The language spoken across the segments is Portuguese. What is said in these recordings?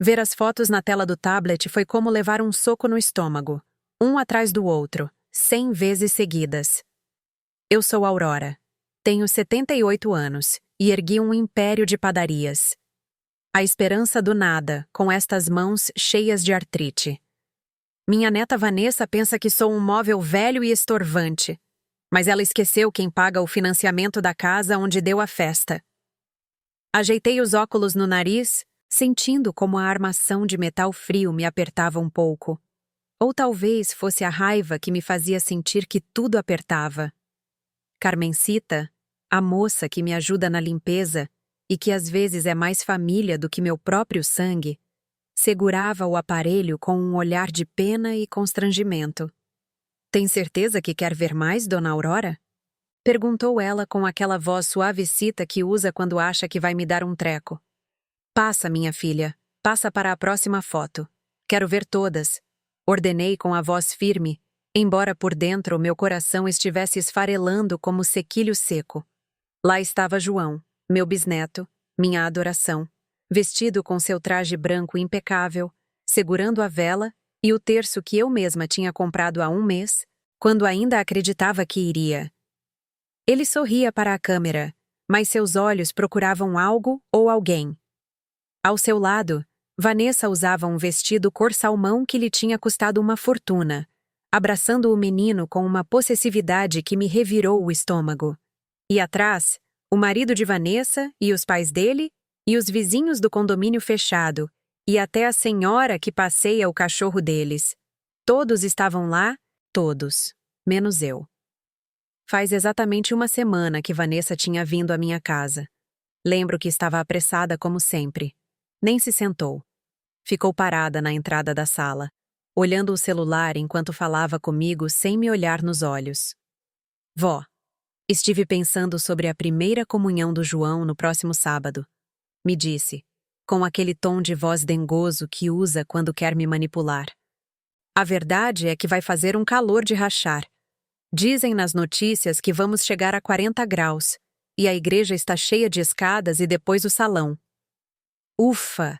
Ver as fotos na tela do tablet foi como levar um soco no estômago, um atrás do outro, 100 vezes seguidas. Eu sou Aurora. Tenho 78 anos e ergui um império de padarias. A esperança do nada, com estas mãos cheias de artrite. Minha neta Vanessa pensa que sou um móvel velho e estorvante, mas ela esqueceu quem paga o financiamento da casa onde deu a festa. Ajeitei os óculos no nariz, sentindo como a armação de metal frio me apertava um pouco. Ou talvez fosse a raiva que me fazia sentir que tudo apertava. Carmencita, a moça que me ajuda na limpeza e que às vezes é mais família do que meu próprio sangue, segurava o aparelho com um olhar de pena e constrangimento. Tem certeza que quer ver mais, Dona Aurora? Perguntou ela com aquela voz suavecita que usa quando acha que vai me dar um treco. Passa, minha filha, passa para a próxima foto. Quero ver todas. Ordenei com a voz firme, embora por dentro meu coração estivesse esfarelando como sequilho seco. Lá estava João, meu bisneto, minha adoração, vestido com seu traje branco impecável, segurando a vela e o terço que eu mesma tinha comprado há um mês, quando ainda acreditava que iria. Ele sorria para a câmera, mas seus olhos procuravam algo ou alguém. Ao seu lado, Vanessa usava um vestido cor salmão que lhe tinha custado uma fortuna, abraçando o menino com uma possessividade que me revirou o estômago. E atrás, o marido de Vanessa e os pais dele, e os vizinhos do condomínio fechado, e até a senhora que passeia o cachorro deles. Todos estavam lá, todos, menos eu. Faz exatamente uma semana que Vanessa tinha vindo à minha casa. Lembro que estava apressada como sempre. Nem se sentou. Ficou parada na entrada da sala, olhando o celular enquanto falava comigo sem me olhar nos olhos. Vó, estive pensando sobre a primeira comunhão do João no próximo sábado. Me disse, com aquele tom de voz dengoso que usa quando quer me manipular. A verdade é que vai fazer um calor de rachar. Dizem nas notícias que vamos chegar a 40 graus, e a igreja está cheia de escadas e depois o salão. Ufa!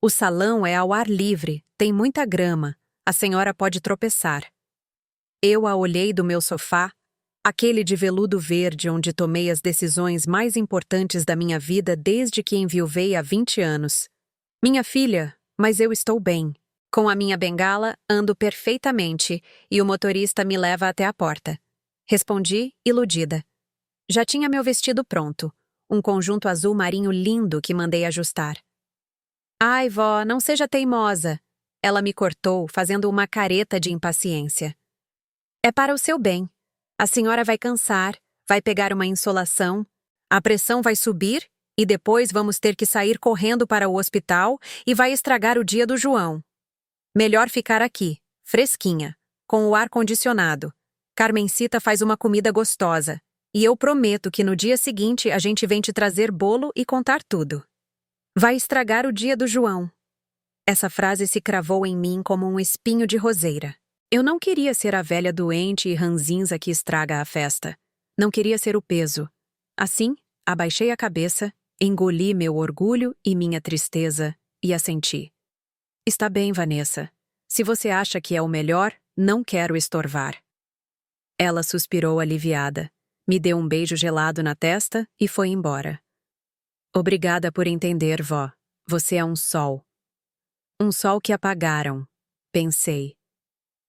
O salão é ao ar livre, tem muita grama, a senhora pode tropeçar. Eu a olhei do meu sofá, aquele de veludo verde onde tomei as decisões mais importantes da minha vida desde que enviuvei há 20 anos. Minha filha, mas eu estou bem. Com a minha bengala, ando perfeitamente e o motorista me leva até a porta. Respondi, iludida. Já tinha meu vestido pronto, um conjunto azul marinho lindo que mandei ajustar. Ai, vó, não seja teimosa. Ela me cortou, fazendo uma careta de impaciência. É para o seu bem. A senhora vai cansar, vai pegar uma insolação, a pressão vai subir e depois vamos ter que sair correndo para o hospital e vai estragar o dia do João. Melhor ficar aqui, fresquinha, com o ar-condicionado. Carmencita faz uma comida gostosa, e eu prometo que no dia seguinte a gente vem te trazer bolo e contar tudo. Vai estragar o dia do João. Essa frase se cravou em mim como um espinho de roseira. Eu não queria ser a velha doente e ranzinza que estraga a festa. Não queria ser o peso. Assim, abaixei a cabeça, engoli meu orgulho e minha tristeza e assenti. Está bem, Vanessa. Se você acha que é o melhor, não quero estorvar. Ela suspirou aliviada, me deu um beijo gelado na testa e foi embora. Obrigada por entender, vó. Você é um sol. Um sol que apagaram, pensei.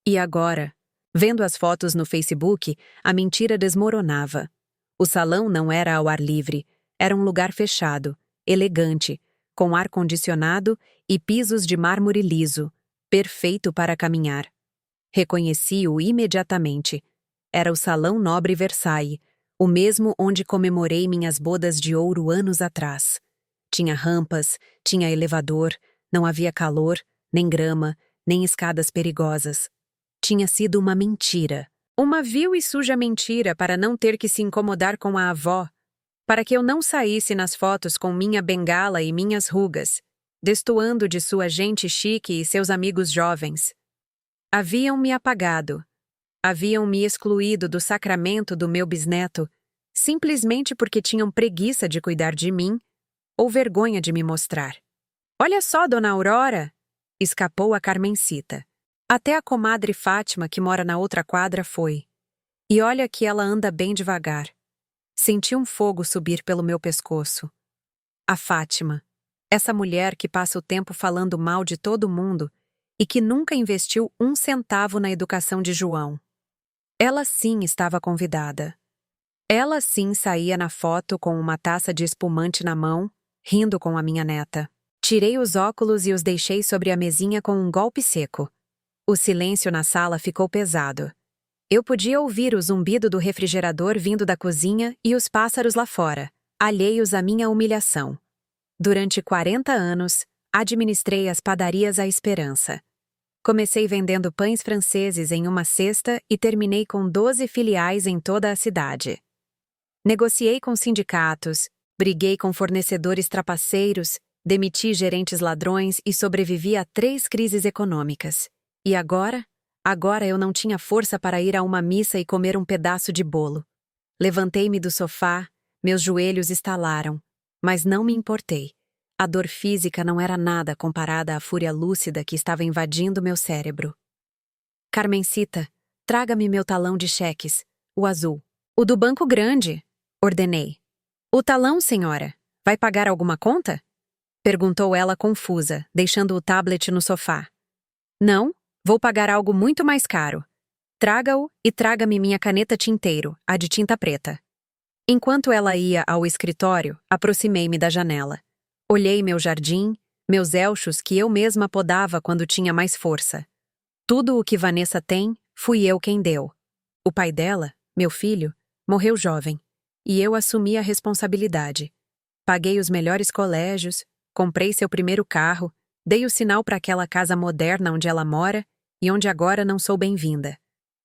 E agora, vendo as fotos no Facebook, a mentira desmoronava. O salão não era ao ar livre, era um lugar fechado, elegante, com ar-condicionado e pisos de mármore liso, perfeito para caminhar. Reconheci-o imediatamente. Era o Salão Nobre Versailles, o mesmo onde comemorei minhas bodas de ouro anos atrás. Tinha rampas, tinha elevador, não havia calor, nem grama, nem escadas perigosas. Tinha sido uma mentira. Uma vil e suja mentira para não ter que se incomodar com a avó, para que eu não saísse nas fotos com minha bengala e minhas rugas, destoando de sua gente chique e seus amigos jovens. Haviam me apagado. Haviam me excluído do sacramento do meu bisneto, simplesmente porque tinham preguiça de cuidar de mim ou vergonha de me mostrar. Olha só, dona Aurora! Escapou a Carmencita. Até a comadre Fátima, que mora na outra quadra, foi. E olha que ela anda bem devagar. Senti um fogo subir pelo meu pescoço. A Fátima, essa mulher que passa o tempo falando mal de todo mundo e que nunca investiu um centavo na educação de João. Ela sim estava convidada. Ela sim saía na foto com uma taça de espumante na mão, rindo com a minha neta. Tirei os óculos e os deixei sobre a mesinha com um golpe seco. O silêncio na sala ficou pesado. Eu podia ouvir o zumbido do refrigerador vindo da cozinha e os pássaros lá fora, alheios à minha humilhação. Durante 40 anos, administrei as padarias à Esperança. Comecei vendendo pães franceses em uma cesta e terminei com 12 filiais em toda a cidade. Negociei com sindicatos, briguei com fornecedores trapaceiros, demiti gerentes ladrões e sobrevivi a 3 crises econômicas. E agora? Agora eu não tinha força para ir a uma missa e comer um pedaço de bolo. Levantei-me do sofá, meus joelhos estalaram, mas não me importei. A dor física não era nada comparada à fúria lúcida que estava invadindo meu cérebro. Carmencita, traga-me meu talão de cheques, o azul. O do Banco Grande, ordenei. O talão, senhora, vai pagar alguma conta? Perguntou ela confusa, deixando o tablet no sofá. Não, vou pagar algo muito mais caro. Traga-o e traga-me minha caneta tinteiro, a de tinta preta. Enquanto ela ia ao escritório, aproximei-me da janela. Olhei meu jardim, meus elchos que eu mesma podava quando tinha mais força. Tudo o que Vanessa tem, fui eu quem deu. O pai dela, meu filho, morreu jovem, e eu assumi a responsabilidade. Paguei os melhores colégios, comprei seu primeiro carro, dei o sinal para aquela casa moderna onde ela mora e onde agora não sou bem-vinda.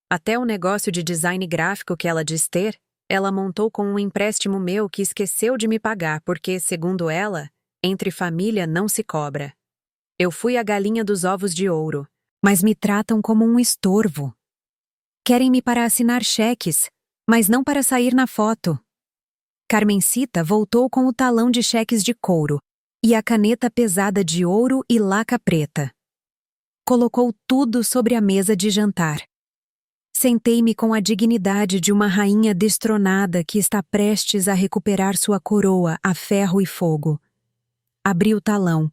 Até o negócio de design gráfico que ela diz ter, ela montou com um empréstimo meu que esqueceu de me pagar porque, segundo ela, entre família não se cobra. Eu fui a galinha dos ovos de ouro, mas me tratam como um estorvo. Querem-me para assinar cheques, mas não para sair na foto. Carmencita voltou com o talão de cheques de couro e a caneta pesada de ouro e laca preta. Colocou tudo sobre a mesa de jantar. Sentei-me com a dignidade de uma rainha destronada que está prestes a recuperar sua coroa a ferro e fogo. Abri o talão.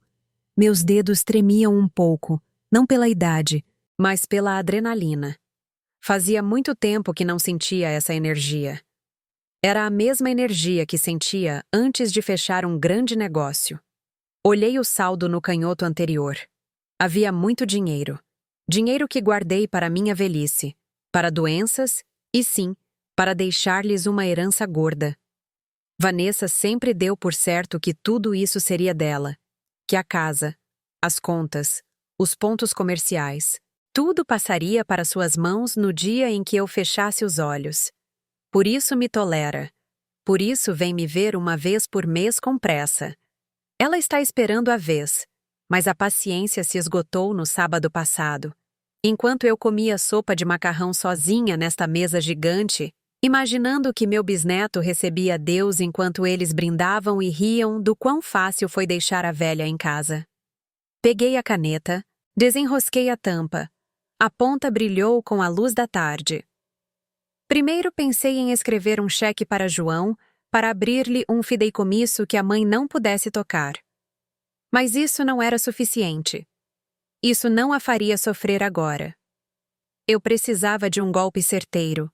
Meus dedos tremiam um pouco, não pela idade, mas pela adrenalina. Fazia muito tempo que não sentia essa energia. Era a mesma energia que sentia antes de fechar um grande negócio. Olhei o saldo no canhoto anterior. Havia muito dinheiro. Dinheiro que guardei para minha velhice, para doenças e, sim, para deixar-lhes uma herança gorda. Vanessa sempre deu por certo que tudo isso seria dela, que a casa, as contas, os pontos comerciais, tudo passaria para suas mãos no dia em que eu fechasse os olhos. Por isso me tolera. Por isso vem me ver uma vez por mês com pressa. Ela está esperando a vez, mas a paciência se esgotou no sábado passado. Enquanto eu comia sopa de macarrão sozinha nesta mesa gigante, imaginando que meu bisneto recebia Deus enquanto eles brindavam e riam do quão fácil foi deixar a velha em casa. Peguei a caneta, desenrosquei a tampa. A ponta brilhou com a luz da tarde. Primeiro pensei em escrever um cheque para João, para abrir-lhe um fideicomisso que a mãe não pudesse tocar. Mas isso não era suficiente. Isso não a faria sofrer agora. Eu precisava de um golpe certeiro.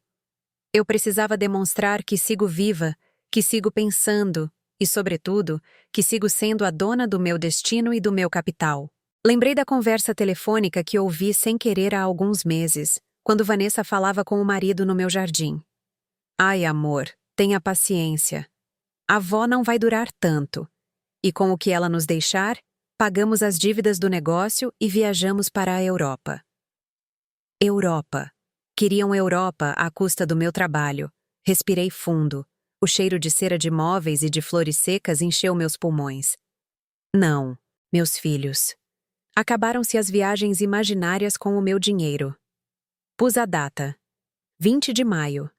Eu precisava demonstrar que sigo viva, que sigo pensando e, sobretudo, que sigo sendo a dona do meu destino e do meu capital. Lembrei da conversa telefônica que ouvi sem querer há alguns meses, quando Vanessa falava com o marido no meu jardim. Ai, amor, tenha paciência. A avó não vai durar tanto. E com o que ela nos deixar, pagamos as dívidas do negócio e viajamos para a Europa. Europa. Queriam Europa à custa do meu trabalho. Respirei fundo. O cheiro de cera de móveis e de flores secas encheu meus pulmões. Não, meus filhos. Acabaram-se as viagens imaginárias com o meu dinheiro. Pus a data. 20 de maio.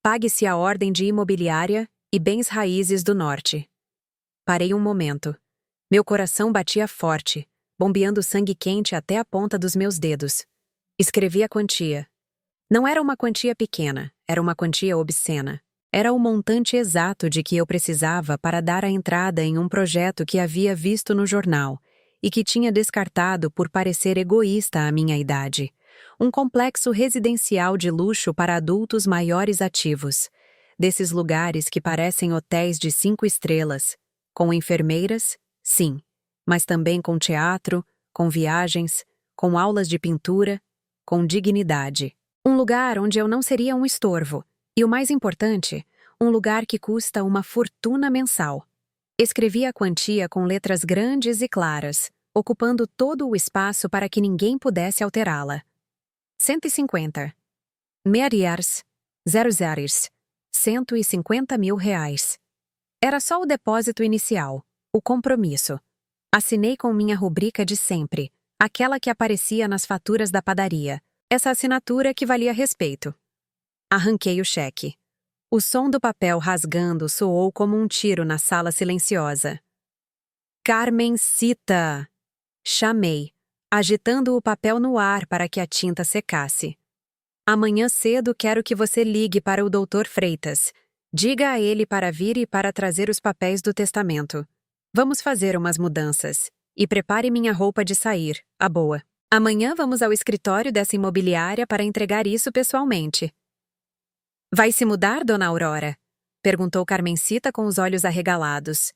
Pague-se a ordem de imobiliária e bens raízes do norte. Parei um momento. Meu coração batia forte, bombeando sangue quente até a ponta dos meus dedos. Escrevi a quantia. Não era uma quantia pequena, era uma quantia obscena. Era o montante exato de que eu precisava para dar a entrada em um projeto que havia visto no jornal e que tinha descartado por parecer egoísta à minha idade. Um complexo residencial de luxo para adultos maiores ativos. Desses lugares que parecem hotéis de 5 estrelas, com enfermeiras, sim, mas também com teatro, com viagens, com aulas de pintura, com dignidade. Um lugar onde eu não seria um estorvo. E o mais importante, um lugar que custa uma fortuna mensal. Escrevi a quantia com letras grandes e claras, ocupando todo o espaço para que ninguém pudesse alterá-la. 150. Meariars. 00. 150 mil reais. Era só o depósito inicial, o compromisso. Assinei com minha rubrica de sempre, aquela que aparecia nas faturas da padaria. Essa assinatura que valia respeito. Arranquei o cheque. O som do papel rasgando soou como um tiro na sala silenciosa. Carmencita! Chamei, agitando o papel no ar para que a tinta secasse. Amanhã cedo quero que você ligue para o Dr. Freitas. Diga a ele para vir e para trazer os papéis do testamento. Vamos fazer umas mudanças. E prepare minha roupa de sair, a boa. Amanhã vamos ao escritório dessa imobiliária para entregar isso pessoalmente. Vai se mudar, dona Aurora? Perguntou Carmencita com os olhos arregalados.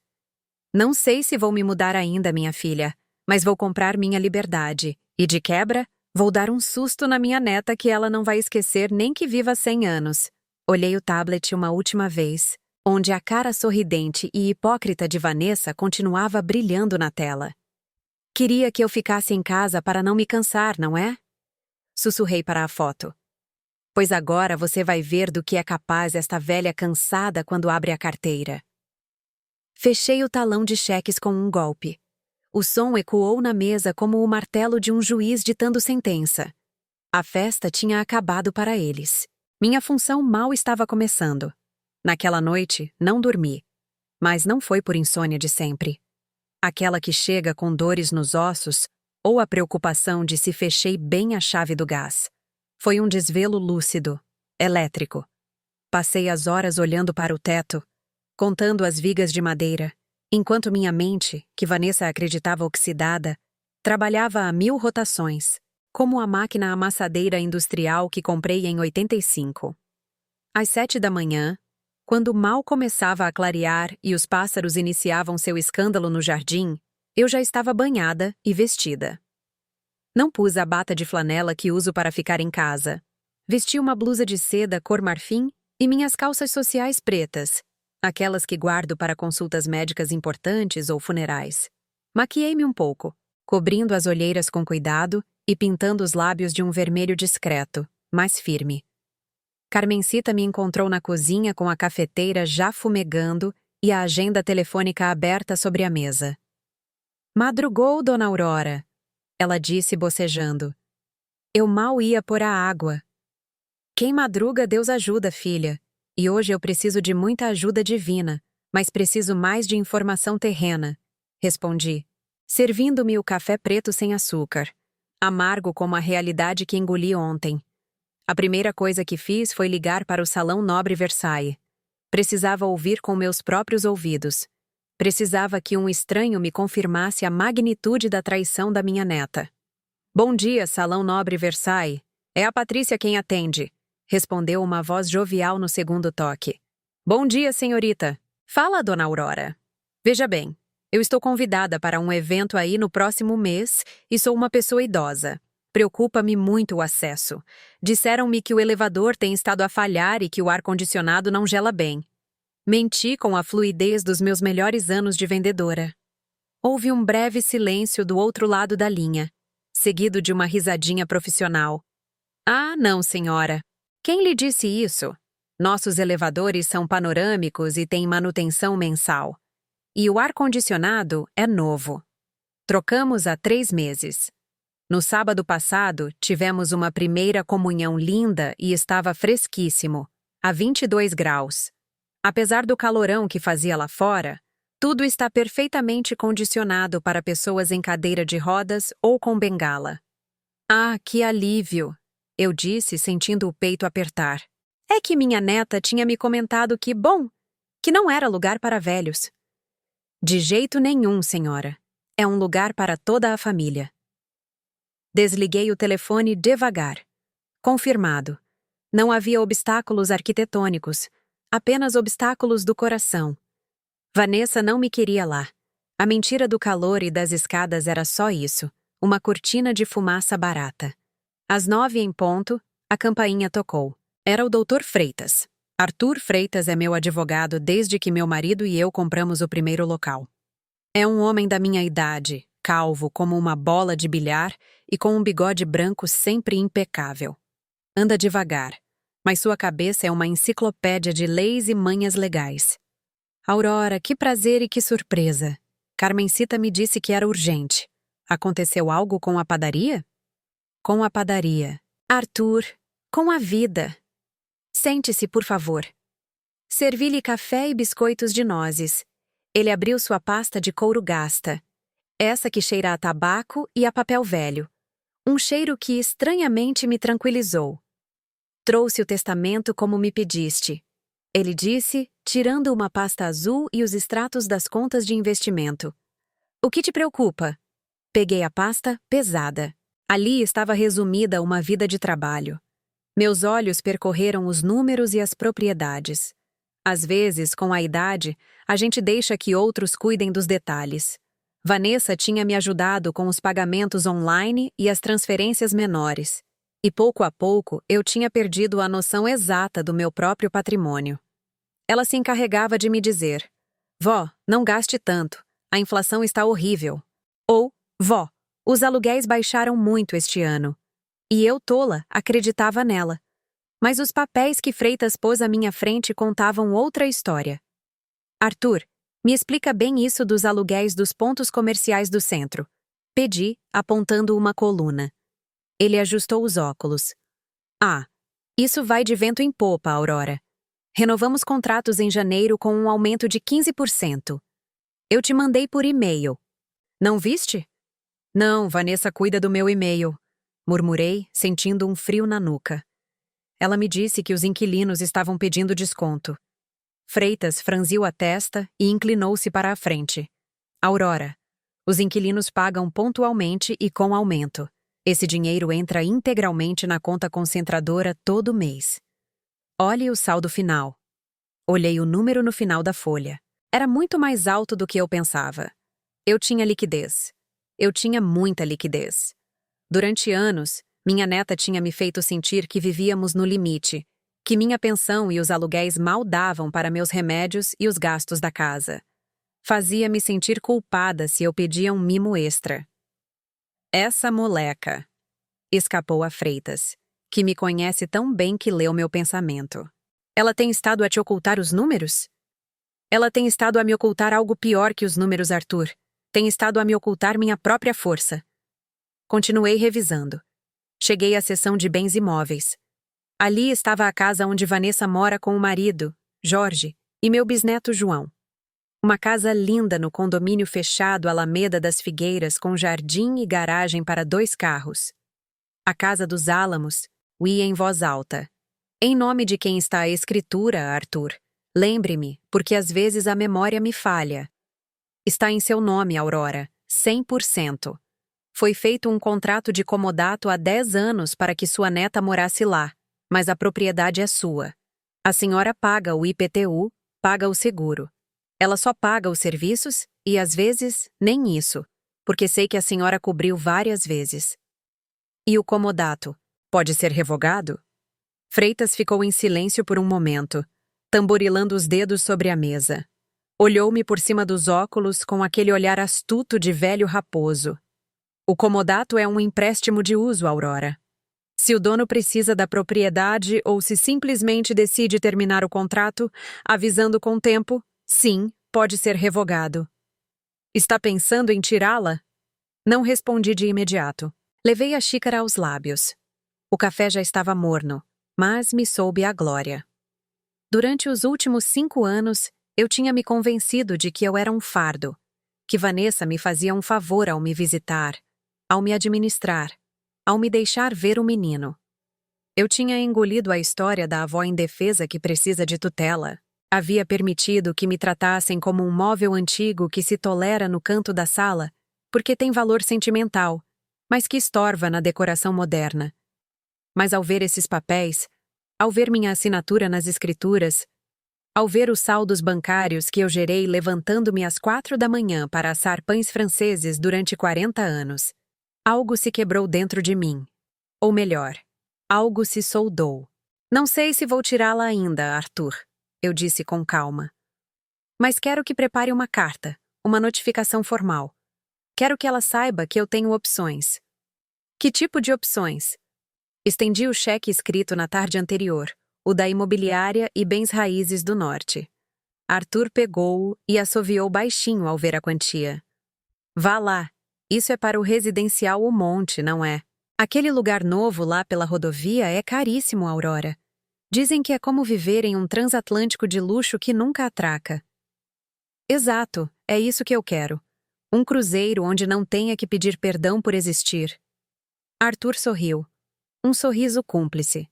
Não sei se vou me mudar ainda, minha filha, mas vou comprar minha liberdade. E de quebra, vou dar um susto na minha neta que ela não vai esquecer nem que viva 100 anos. Olhei o tablet uma última vez, onde a cara sorridente e hipócrita de Vanessa continuava brilhando na tela. Queria que eu ficasse em casa para não me cansar, não é? Sussurrei para a foto. Pois agora você vai ver do que é capaz esta velha cansada quando abre a carteira. Fechei o talão de cheques com um golpe. O som ecoou na mesa como o martelo de um juiz ditando sentença. A festa tinha acabado para eles. Minha função mal estava começando. Naquela noite, não dormi. Mas não foi por insônia de sempre. Aquela que chega com dores nos ossos ou a preocupação de se fechei bem a chave do gás. Foi um desvelo lúcido, elétrico. Passei as horas olhando para o teto, contando as vigas de madeira, enquanto minha mente, que Vanessa acreditava oxidada, trabalhava a 1000 rotações, como a máquina amassadeira industrial que comprei em 85. Às 7 da manhã, quando mal começava a clarear e os pássaros iniciavam seu escândalo no jardim, eu já estava banhada e vestida. Não pus a bata de flanela que uso para ficar em casa. Vesti uma blusa de seda cor marfim e minhas calças sociais pretas, aquelas que guardo para consultas médicas importantes ou funerais. Maquiei-me um pouco, cobrindo as olheiras com cuidado e pintando os lábios de um vermelho discreto, mais firme. Carmencita me encontrou na cozinha com a cafeteira já fumegando e a agenda telefônica aberta sobre a mesa. Madrugou, dona Aurora, ela disse bocejando. Eu mal ia pôr a água. Quem madruga, Deus ajuda, filha. E hoje eu preciso de muita ajuda divina, mas preciso mais de informação terrena, respondi, servindo-me o café preto sem açúcar, amargo como a realidade que engoli ontem. A primeira coisa que fiz foi ligar para o Salão Nobre Versailles. Precisava ouvir com meus próprios ouvidos. Precisava que um estranho me confirmasse a magnitude da traição da minha neta. Bom dia, Salão Nobre Versailles. É a Patrícia quem atende, respondeu uma voz jovial no segundo toque. Bom dia, senhorita. Fala, dona Aurora. Veja bem, eu estou convidada para um evento aí no próximo mês e sou uma pessoa idosa. Preocupa-me muito o acesso. Disseram-me que o elevador tem estado a falhar e que o ar-condicionado não gela bem. Menti com a fluidez dos meus melhores anos de vendedora. Houve um breve silêncio do outro lado da linha, seguido de uma risadinha profissional. Ah, não, senhora. Quem lhe disse isso? Nossos elevadores são panorâmicos e têm manutenção mensal. E o ar-condicionado é novo. Trocamos há 3 meses. No sábado passado, tivemos uma primeira comunhão linda e estava fresquíssimo, a 22 graus. Apesar do calorão que fazia lá fora, Tudo está perfeitamente condicionado para pessoas em cadeira de rodas ou com bengala. Ah, que alívio! Eu disse, sentindo o peito apertar. É que minha neta tinha me comentado que não era lugar para velhos. De jeito nenhum, senhora. É um lugar para toda a família. Desliguei o telefone devagar. Confirmado. Não havia obstáculos arquitetônicos, apenas obstáculos do coração. Vanessa não me queria lá. A mentira do calor e das escadas era só isso, uma cortina de fumaça barata. Às 9 em ponto, a campainha tocou. Era o Dr. Freitas. Arthur Freitas é meu advogado desde que meu marido e eu compramos o primeiro local. É um homem da minha idade, calvo como uma bola de bilhar e com um bigode branco sempre impecável. Anda devagar, mas sua cabeça é uma enciclopédia de leis e manhas legais. Aurora, que prazer e que surpresa! Carmencita me disse que era urgente. Aconteceu algo com a padaria? Com a padaria. Arthur, com a vida. Sente-se, por favor. Servi-lhe café e biscoitos de nozes. Ele abriu sua pasta de couro gasta. Essa que cheira a tabaco e a papel velho. Um cheiro que estranhamente me tranquilizou. Trouxe o testamento como me pediste. Ele disse, tirando uma pasta azul e os extratos das contas de investimento. O que te preocupa? Peguei a pasta, pesada. Ali estava resumida uma vida de trabalho. Meus olhos percorreram os números e as propriedades. Às vezes, com a idade, a gente deixa que outros cuidem dos detalhes. Vanessa tinha me ajudado com os pagamentos online e as transferências menores. E pouco a pouco eu tinha perdido a noção exata do meu próprio patrimônio. Ela se encarregava de me dizer: Vó, não gaste tanto, a inflação está horrível. Ou, Vó, os aluguéis baixaram muito este ano. E eu, tola, acreditava nela. Mas os papéis que Freitas pôs à minha frente contavam outra história. Arthur, me explica bem isso dos aluguéis dos pontos comerciais do centro. Pedi, apontando uma coluna. Ele ajustou os óculos. Ah, isso vai de vento em popa, Aurora. Renovamos contratos em janeiro com um aumento de 15%. Eu te mandei por e-mail. Não viste? Não, Vanessa cuida do meu e-mail. Murmurei, sentindo um frio na nuca. Ela me disse que os inquilinos estavam pedindo desconto. Freitas franziu a testa e inclinou-se para a frente. Aurora, os inquilinos pagam pontualmente e com aumento. Esse dinheiro entra integralmente na conta concentradora todo mês. Olhe o saldo final. Olhei o número no final da folha. Era muito mais alto do que eu pensava. Eu tinha liquidez. Eu tinha muita liquidez. Durante anos, minha neta tinha me feito sentir que vivíamos no limite, que minha pensão e os aluguéis mal davam para meus remédios e os gastos da casa. Fazia-me sentir culpada se eu pedia um mimo extra. Essa moleca, escapou a Freitas, que me conhece tão bem que leu meu pensamento. Ela tem estado a te ocultar os números? Ela tem estado a me ocultar algo pior que os números, Arthur. Tem estado a me ocultar minha própria força. Continuei revisando. Cheguei à seção de bens imóveis. Ali estava a casa onde Vanessa mora com o marido, Jorge, e meu bisneto João. Uma casa linda no condomínio fechado Alameda das Figueiras com jardim e garagem para 2 carros. A casa dos Álamos, ia em voz alta. Em nome de quem está a escritura, Arthur, lembre-me, porque às vezes a memória me falha. Está em seu nome, Aurora, 100%. Foi feito um contrato de comodato há 10 anos para que sua neta morasse lá, mas a propriedade é sua. A senhora paga o IPTU, paga o seguro. Ela só paga os serviços e, às vezes, nem isso, porque sei que a senhora cobriu várias vezes. E o comodato? Pode ser revogado? Freitas ficou em silêncio por um momento, tamborilando os dedos sobre a mesa. Olhou-me por cima dos óculos com aquele olhar astuto de velho raposo. O comodato é um empréstimo de uso, Aurora. Se o dono precisa da propriedade ou se simplesmente decide terminar o contrato, avisando com tempo, sim, pode ser revogado. Está pensando em tirá-la? Não respondi de imediato. Levei a xícara aos lábios. O café já estava morno, mas me soube a glória. Durante os últimos 5 anos, Eu tinha me convencido de que eu era um fardo, que Vanessa me fazia um favor ao me visitar, ao me administrar, ao me deixar ver o menino. Eu tinha engolido a história da avó indefesa que precisa de tutela. Havia permitido que me tratassem como um móvel antigo que se tolera no canto da sala, porque tem valor sentimental, mas que estorva na decoração moderna. Mas ao ver esses papéis, ao ver minha assinatura nas escrituras, ao ver os saldos bancários que eu gerei levantando-me às 4 da manhã para assar pães franceses durante 40 anos, algo se quebrou dentro de mim. Ou melhor, algo se soldou. Não sei se vou tirá-la ainda, Arthur, eu disse com calma. Mas quero que prepare uma carta, uma notificação formal. Quero que ela saiba que eu tenho opções. Que tipo de opções? Estendi o cheque escrito na tarde anterior, o da imobiliária e bens raízes do norte. Arthur pegou-o e assoviou baixinho ao ver a quantia. Vá lá, isso é para o residencial O Monte, não é? Aquele lugar novo lá pela rodovia é caríssimo, Aurora. Dizem que é como viver em um transatlântico de luxo que nunca atraca. Exato, é isso que eu quero. Um cruzeiro onde não tenha que pedir perdão por existir. Arthur sorriu. Um sorriso cúmplice.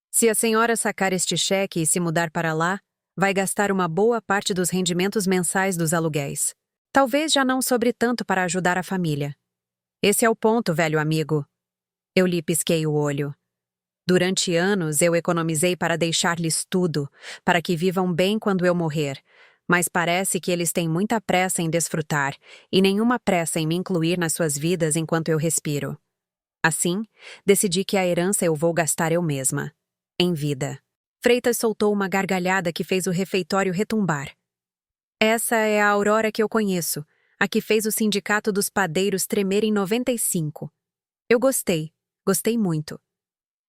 Se a senhora sacar este cheque e se mudar para lá, vai gastar uma boa parte dos rendimentos mensais dos aluguéis. Talvez já não sobre tanto para ajudar a família. Esse é o ponto, velho amigo. Eu lhe pisquei o olho. Durante anos eu economizei para deixar-lhes tudo, para que vivam bem quando eu morrer, mas parece que eles têm muita pressa em desfrutar e nenhuma pressa em me incluir nas suas vidas enquanto eu respiro. Assim, decidi que a herança eu vou gastar eu mesma, em vida. Freitas soltou uma gargalhada que fez o refeitório retumbar. Essa é a Aurora que eu conheço, a que fez o sindicato dos padeiros tremer em 95. Eu gostei muito.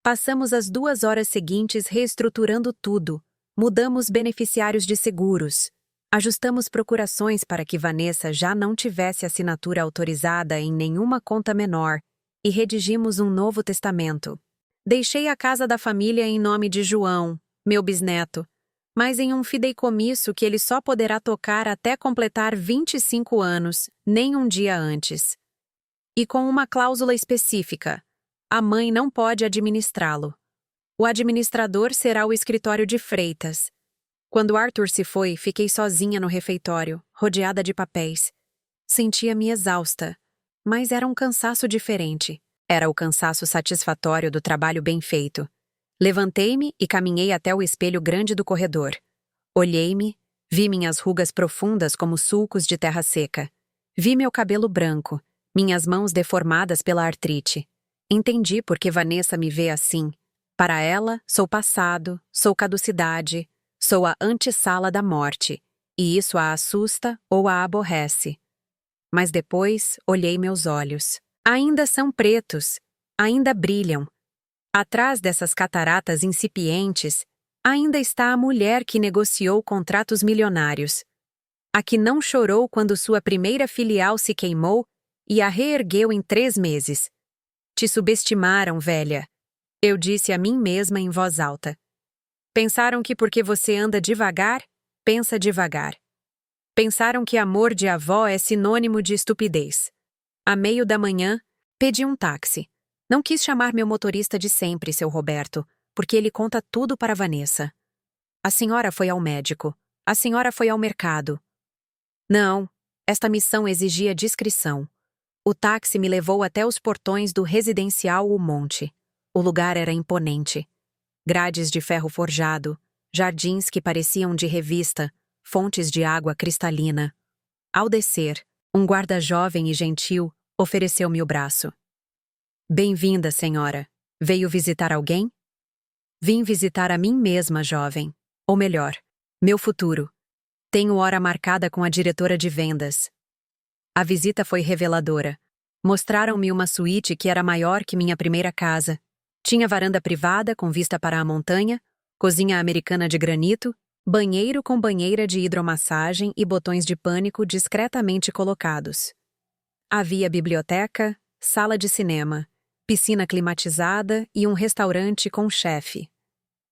Passamos as 2 horas seguintes reestruturando tudo, mudamos beneficiários de seguros, ajustamos procurações para que Vanessa já não tivesse assinatura autorizada em nenhuma conta menor e redigimos um novo testamento. Deixei a casa da família em nome de João, meu bisneto, mas em um fideicomisso que ele só poderá tocar até completar 25 anos, nem um dia antes. E com uma cláusula específica: a mãe não pode administrá-lo. O administrador será o escritório de Freitas. Quando Arthur se foi, fiquei sozinha no refeitório, rodeada de papéis. Sentia-me exausta, mas era um cansaço diferente. Era o cansaço satisfatório do trabalho bem feito. Levantei-me e caminhei até o espelho grande do corredor. Olhei-me, vi minhas rugas profundas como sulcos de terra seca. Vi meu cabelo branco, minhas mãos deformadas pela artrite. Entendi por que Vanessa me vê assim. Para ela, sou passado, sou caducidade, sou a antessala da morte, e isso a assusta ou a aborrece. Mas depois olhei meus olhos. Ainda são pretos, ainda brilham. Atrás dessas cataratas incipientes, ainda está a mulher que negociou contratos milionários. A que não chorou quando sua primeira filial se queimou e a reergueu em 3 meses. Te subestimaram, velha. Eu disse a mim mesma em voz alta. Pensaram que porque você anda devagar, pensa devagar. Pensaram que amor de avó é sinônimo de estupidez. À meio da manhã, pedi um táxi. Não quis chamar meu motorista de sempre, seu Roberto, porque ele conta tudo para Vanessa. A senhora foi ao médico. A senhora foi ao mercado. Não, esta missão exigia discrição. O táxi me levou até os portões do residencial O Monte. O lugar era imponente. Grades de ferro forjado, jardins que pareciam de revista, fontes de água cristalina. Ao descer, um guarda jovem e gentil ofereceu-me o braço. Bem-vinda, senhora. Veio visitar alguém? Vim visitar a mim mesma, jovem. Ou melhor, meu futuro. Tenho hora marcada com a diretora de vendas. A visita foi reveladora. Mostraram-me uma suíte que era maior que minha primeira casa. Tinha varanda privada com vista para a montanha, cozinha americana de granito, banheiro com banheira de hidromassagem e botões de pânico discretamente colocados. Havia biblioteca, sala de cinema, piscina climatizada e um restaurante com chefe.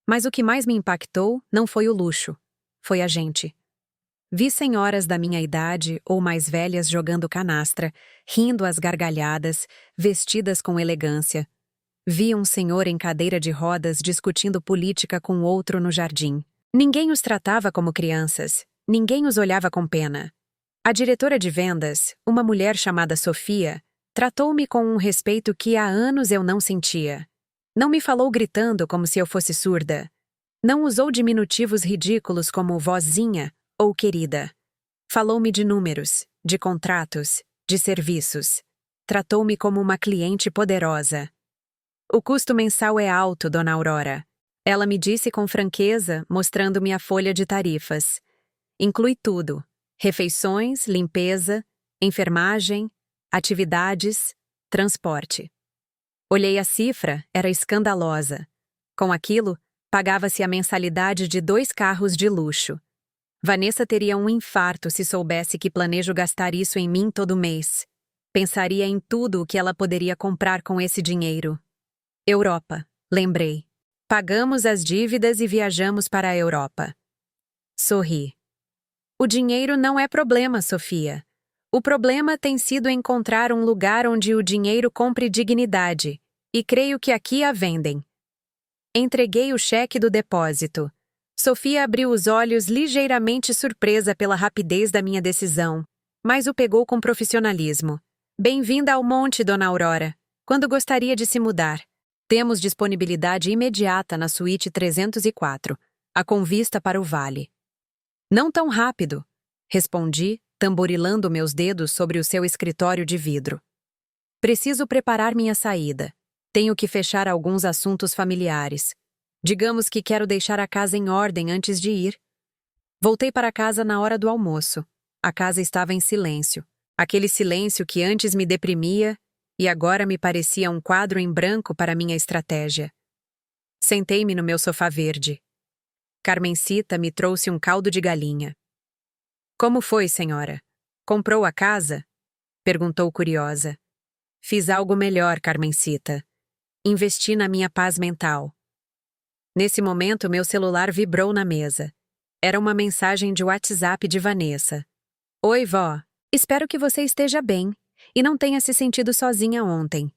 Mas o que mais me impactou não foi o luxo, foi a gente. Vi senhoras da minha idade ou mais velhas jogando canastra, rindo às gargalhadas, vestidas com elegância. Vi um senhor em cadeira de rodas discutindo política com outro no jardim. Ninguém os tratava como crianças, ninguém os olhava com pena. A diretora de vendas, uma mulher chamada Sofia, tratou-me com um respeito que há anos eu não sentia. Não me falou gritando como se eu fosse surda. Não usou diminutivos ridículos como vozinha ou querida. Falou-me de números, de contratos, de serviços. Tratou-me como uma cliente poderosa. O custo mensal é alto, Dona Aurora. Ela me disse com franqueza, mostrando-me a folha de tarifas. Inclui tudo: refeições, limpeza, enfermagem, atividades, transporte. Olhei a cifra, era escandalosa. Com aquilo, pagava-se a mensalidade de 2 carros de luxo. Vanessa teria um infarto se soubesse que planejo gastar isso em mim todo mês. Pensaria em tudo o que ela poderia comprar com esse dinheiro. Europa, lembrei. Pagamos as dívidas e viajamos para a Europa. Sorri. O dinheiro não é problema, Sofia. O problema tem sido encontrar um lugar onde o dinheiro compre dignidade, e creio que aqui a vendem. Entreguei o cheque do depósito. Sofia abriu os olhos ligeiramente surpresa pela rapidez da minha decisão, mas o pegou com profissionalismo. Bem-vinda ao monte, Dona Aurora. Quando gostaria de se mudar? Temos disponibilidade imediata na suíte 304, com vista para o vale. Não tão rápido, respondi, tamborilando meus dedos sobre o seu escritório de vidro. Preciso preparar minha saída. Tenho que fechar alguns assuntos familiares. Digamos que quero deixar a casa em ordem antes de ir. Voltei para casa na hora do almoço. A casa estava em silêncio. Aquele silêncio que antes me deprimia e agora me parecia um quadro em branco para minha estratégia. Sentei-me no meu sofá verde. Carmencita me trouxe um caldo de galinha. Como foi, senhora? Comprou a casa? Perguntou curiosa. Fiz algo melhor, Carmencita. Investi na minha paz mental. Nesse momento, meu celular vibrou na mesa. Era uma mensagem de WhatsApp de Vanessa. Oi, vó. Espero que você esteja bem e não tenha se sentido sozinha ontem.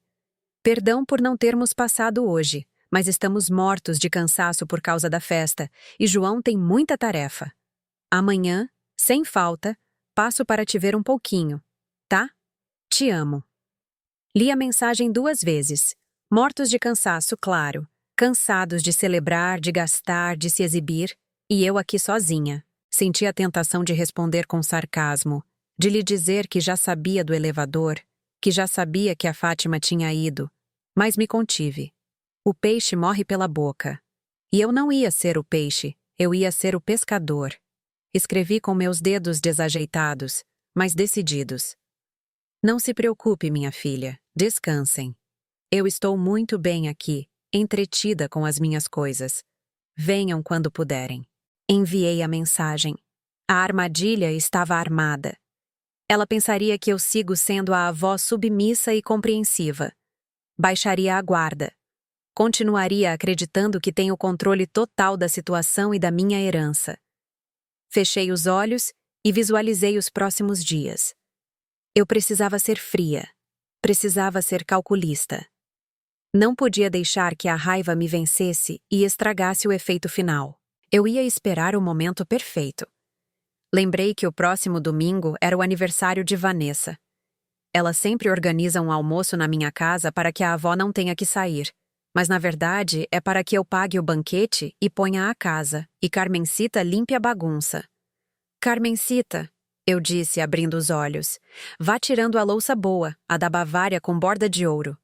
Perdão por não termos passado hoje, mas estamos mortos de cansaço por causa da festa e João tem muita tarefa. Amanhã, sem falta, passo para te ver um pouquinho, tá? Te amo. Li a mensagem 2 vezes. Mortos de cansaço, claro. Cansados de celebrar, de gastar, de se exibir. E eu aqui sozinha. Senti a tentação de responder com sarcasmo, de lhe dizer que já sabia do elevador, que já sabia que a Fátima tinha ido. Mas me contive. O peixe morre pela boca. E eu não ia ser o peixe, eu ia ser o pescador. Escrevi com meus dedos desajeitados, mas decididos. Não se preocupe, minha filha, descansem. Eu estou muito bem aqui, entretida com as minhas coisas. Venham quando puderem. Enviei a mensagem. A armadilha estava armada. Ela pensaria que eu sigo sendo a avó submissa e compreensiva. Baixaria a guarda. Continuaria acreditando que tenho controle total da situação e da minha herança. Fechei os olhos e visualizei os próximos dias. Eu precisava ser fria. Precisava ser calculista. Não podia deixar que a raiva me vencesse e estragasse o efeito final. Eu ia esperar o momento perfeito. Lembrei que o próximo domingo era o aniversário de Vanessa. Ela sempre organiza um almoço na minha casa para que a avó não tenha que sair. Mas, na verdade, é para que eu pague o banquete e ponha a casa, e Carmencita limpe a bagunça. Carmencita, eu disse, abrindo os olhos, vá tirando a louça boa, a da Bavária com borda de ouro.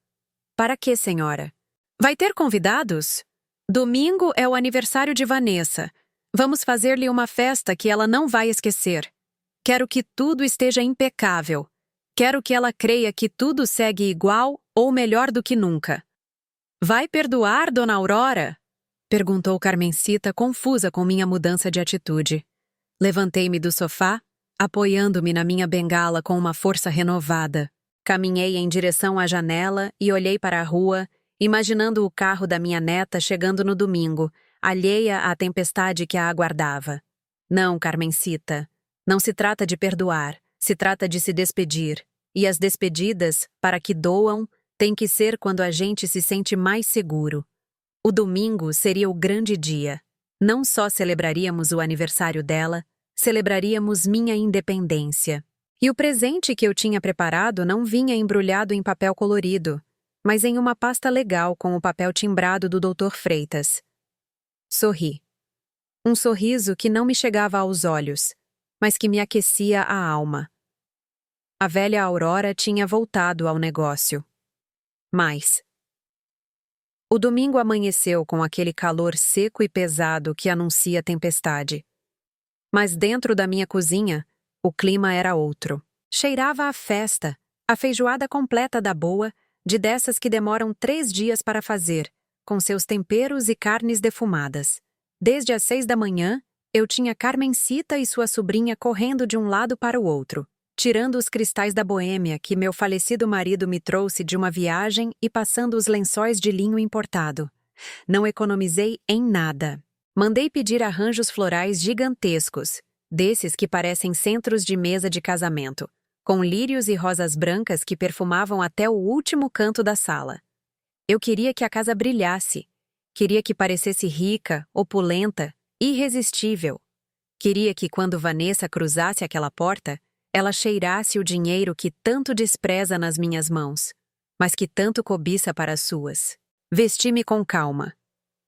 Para quê, senhora? Vai ter convidados? Domingo é o aniversário de Vanessa. Vamos fazer-lhe uma festa que ela não vai esquecer. Quero que tudo esteja impecável. Quero que ela creia que tudo segue igual ou melhor do que nunca. Vai perdoar, Dona Aurora? Perguntou Carmencita, confusa com minha mudança de atitude. Levantei-me do sofá, apoiando-me na minha bengala com uma força renovada. Caminhei em direção à janela e olhei para a rua, imaginando o carro da minha neta chegando no domingo, alheia à tempestade que a aguardava. Não, Carmencita, Não se trata de perdoar, se trata de se despedir. E as despedidas, para que doam, têm que ser quando a gente se sente mais seguro. O domingo seria o grande dia. Não só celebraríamos o aniversário dela, celebraríamos minha independência. E o presente que eu tinha preparado não vinha embrulhado em papel colorido, mas em uma pasta legal com o papel timbrado do Dr. Freitas. Sorri. Um sorriso que não me chegava aos olhos, mas que me aquecia a alma. A velha Aurora tinha voltado ao negócio. Mas o domingo amanheceu com aquele calor seco e pesado que anuncia tempestade. Mas dentro da minha cozinha, o clima era outro. Cheirava a festa, a feijoada completa da boa, de dessas que demoram 3 dias para fazer, com seus temperos e carnes defumadas. Desde as 6 da manhã, eu tinha Carmencita e sua sobrinha correndo de um lado para o outro, tirando os cristais da boêmia que meu falecido marido me trouxe de uma viagem e passando os lençóis de linho importado. Não economizei em nada. Mandei pedir arranjos florais gigantescos, desses que parecem centros de mesa de casamento, com lírios e rosas brancas que perfumavam até o último canto da sala. Eu queria que a casa brilhasse. Queria que parecesse rica, opulenta, irresistível. Queria que quando Vanessa cruzasse aquela porta, ela cheirasse o dinheiro que tanto despreza nas minhas mãos, mas que tanto cobiça para as suas. Vesti-me com calma.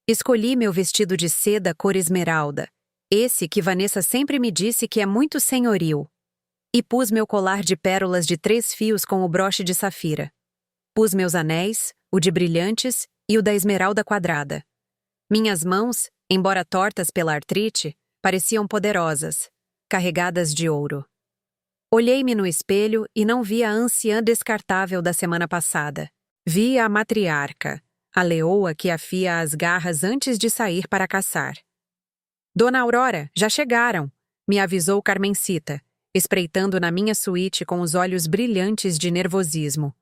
Escolhi meu vestido de seda cor esmeralda, esse que Vanessa sempre me disse que é muito senhoril. E pus meu colar de pérolas de 3 fios com o broche de safira. Pus meus anéis, o de brilhantes e o da esmeralda quadrada. Minhas mãos, embora tortas pela artrite, pareciam poderosas, carregadas de ouro. Olhei-me no espelho e não vi a anciã descartável da semana passada. Vi a matriarca, a leoa que afia as garras antes de sair para caçar. Dona Aurora, já chegaram, me avisou Carmencita, espreitando na minha suíte com os olhos brilhantes de nervosismo.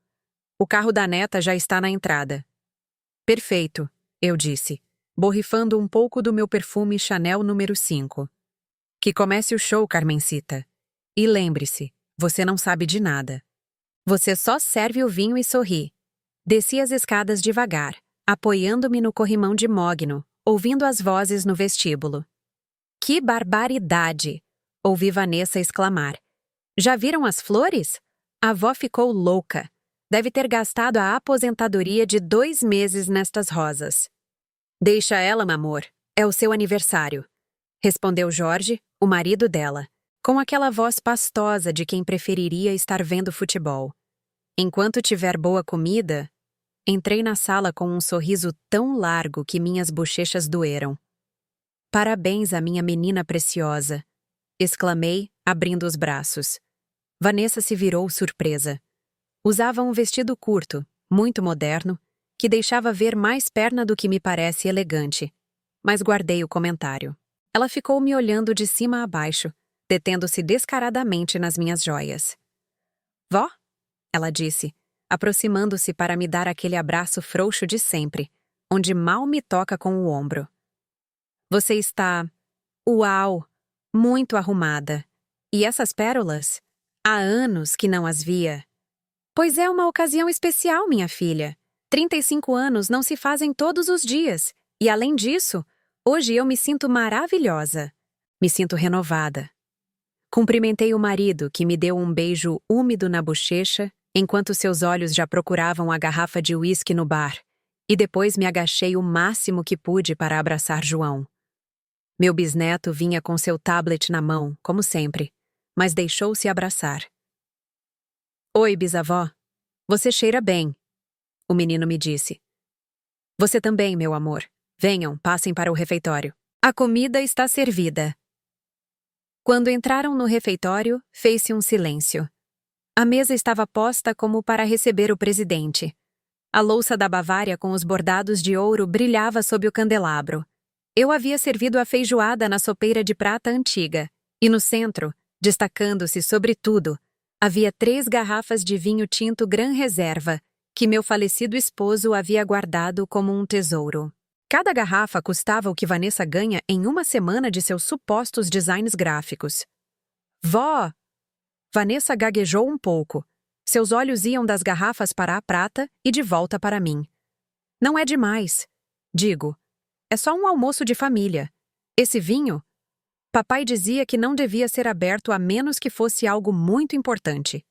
O carro da neta já está na entrada. Perfeito, eu disse, borrifando um pouco do meu perfume Chanel número 5. Que comece o show, Carmencita. E lembre-se, você não sabe de nada. Você só serve o vinho e sorri. Desci as escadas devagar, apoiando-me no corrimão de mogno, ouvindo as vozes no vestíbulo. Que barbaridade! Ouvi Vanessa exclamar. Já viram as flores? A avó ficou louca. Deve ter gastado a aposentadoria de 2 meses nestas rosas. Deixa ela, amor. É o seu aniversário. Respondeu Jorge, o marido dela, com aquela voz pastosa de quem preferiria estar vendo futebol. Enquanto tiver boa comida... Entrei na sala com um sorriso tão largo que minhas bochechas doeram. Parabéns à minha menina preciosa! Exclamei, abrindo os braços. Vanessa se virou surpresa. Usava um vestido curto, muito moderno, que deixava ver mais perna do que me parece elegante. Mas guardei o comentário. Ela ficou me olhando de cima a baixo, detendo-se descaradamente nas minhas joias. Vó? Ela disse, aproximando-se para me dar aquele abraço frouxo de sempre, onde mal me toca com o ombro. Você está... Uau! Muito arrumada. E essas pérolas? Há anos que não as via. Pois é uma ocasião especial, minha filha. 35 anos não se fazem todos os dias. E além disso, hoje eu me sinto maravilhosa. Me sinto renovada. Cumprimentei o marido, que me deu um beijo úmido na bochecha, enquanto seus olhos já procuravam a garrafa de uísque no bar, e depois me agachei o máximo que pude para abraçar João. Meu bisneto vinha com seu tablet na mão, como sempre, mas deixou-se abraçar. Oi, bisavó. Você cheira bem, o menino me disse. Você também, meu amor. Venham, passem para o refeitório. A comida está servida. Quando entraram no refeitório, fez-se um silêncio. A mesa estava posta como para receber o presidente. A louça da Bavária com os bordados de ouro brilhava sob o candelabro. Eu havia servido a feijoada na sopeira de prata antiga, e no centro, destacando-se sobretudo, havia 3 garrafas de vinho tinto Gran Reserva, que meu falecido esposo havia guardado como um tesouro. Cada garrafa custava o que Vanessa ganha em uma semana de seus supostos designs gráficos. Vó! Vanessa gaguejou um pouco. Seus olhos iam das garrafas para a prata e de volta para mim. Não é demais. Digo. É só um almoço de família. Esse vinho? Papai dizia que não devia ser aberto a menos que fosse algo muito importante.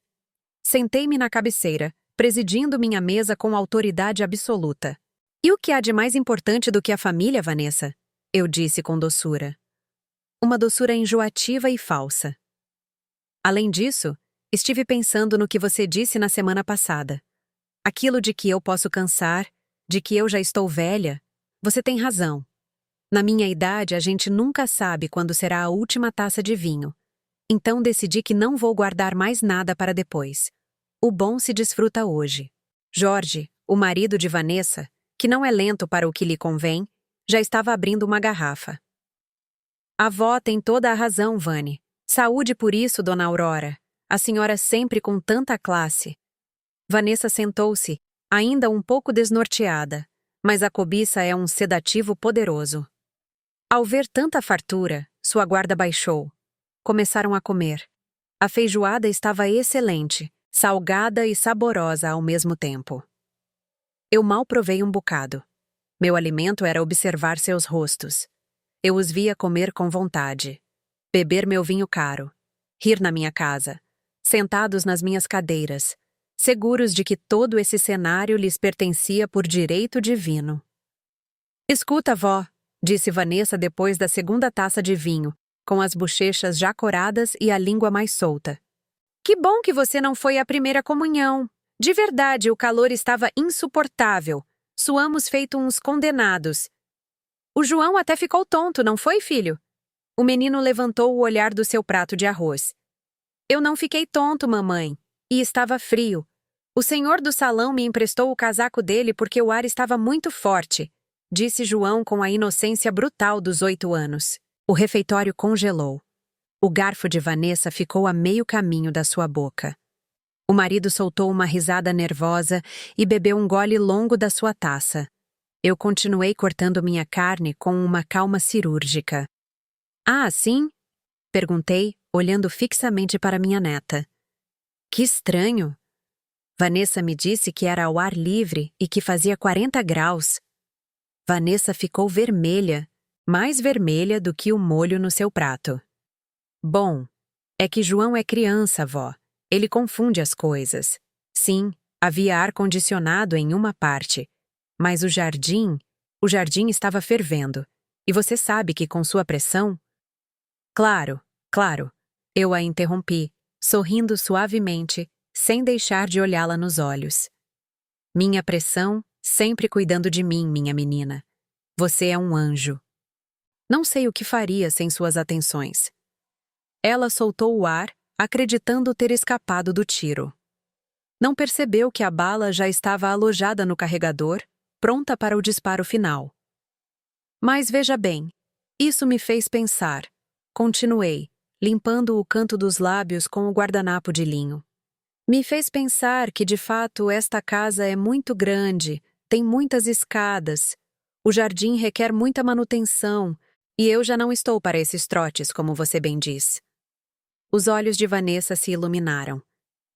Sentei-me na cabeceira, presidindo minha mesa com autoridade absoluta. E o que há de mais importante do que a família, Vanessa? Eu disse com doçura. Uma doçura enjoativa e falsa. Além disso, estive pensando no que você disse na semana passada. Aquilo de que eu posso cansar, de que eu já estou velha. Você tem razão. Na minha idade, a gente nunca sabe quando será a última taça de vinho. Então decidi que não vou guardar mais nada para depois. O bom se desfruta hoje. Jorge, o marido de Vanessa, que não é lento para o que lhe convém, já estava abrindo uma garrafa. A avó tem toda a razão, Vane. Saúde por isso, dona Aurora. A senhora sempre com tanta classe. Vanessa sentou-se, ainda um pouco desnorteada, mas a cobiça é um sedativo poderoso. Ao ver tanta fartura, sua guarda baixou. Começaram a comer. A feijoada estava excelente, salgada e saborosa ao mesmo tempo. Eu mal provei um bocado. Meu alimento era observar seus rostos. Eu os via comer com vontade, beber meu vinho caro, rir na minha casa, sentados nas minhas cadeiras, seguros de que todo esse cenário lhes pertencia por direito divino. Escuta, vó, disse Vanessa depois da segunda taça de vinho, com as bochechas já coradas e a língua mais solta. Que bom que você não foi à primeira comunhão. De verdade, o calor estava insuportável. Suamos feito uns condenados. O João até ficou tonto, não foi, filho? O menino levantou o olhar do seu prato de arroz. Eu não fiquei tonto, mamãe. E estava frio. O senhor do salão me emprestou o casaco dele porque o ar estava muito forte, disse João com a inocência brutal dos 8 anos. O refeitório congelou. O garfo de Vanessa ficou a meio caminho da sua boca. O marido soltou uma risada nervosa e bebeu um gole longo da sua taça. Eu continuei cortando minha carne com uma calma cirúrgica. Ah, sim? Perguntei, olhando fixamente para minha neta. Que estranho. Vanessa me disse que era ao ar livre e que fazia 40 graus. Vanessa ficou vermelha, mais vermelha do que o molho no seu prato. Bom, é que João é criança, vó. Ele confunde as coisas. Sim, havia ar-condicionado em uma parte, mas o jardim estava fervendo. E você sabe que com sua pressão... Claro, claro. Eu a interrompi, sorrindo suavemente, sem deixar de olhá-la nos olhos. Minha pressão, sempre cuidando de mim, minha menina. Você é um anjo. Não sei o que faria sem suas atenções. Ela soltou o ar, acreditando ter escapado do tiro. Não percebeu que a bala já estava alojada no carregador, pronta para o disparo final. Mas veja bem, isso me fez pensar. Continuei, limpando o canto dos lábios com o guardanapo de linho. Me fez pensar que, de fato, esta casa é muito grande, tem muitas escadas, o jardim requer muita manutenção, e eu já não estou para esses trotes, como você bem diz. Os olhos de Vanessa se iluminaram.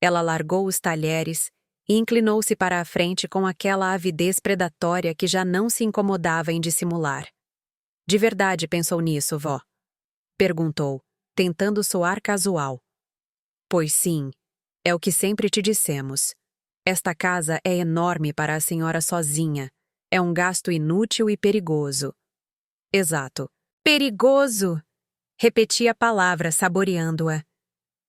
Ela largou os talheres e inclinou-se para a frente com aquela avidez predatória que já não se incomodava em dissimular. De verdade pensou nisso, vó? Perguntou, tentando soar casual. Pois sim, é o que sempre te dissemos. Esta casa é enorme para a senhora sozinha. É um gasto inútil e perigoso. Exato. Perigoso! Repeti a palavra, saboreando-a.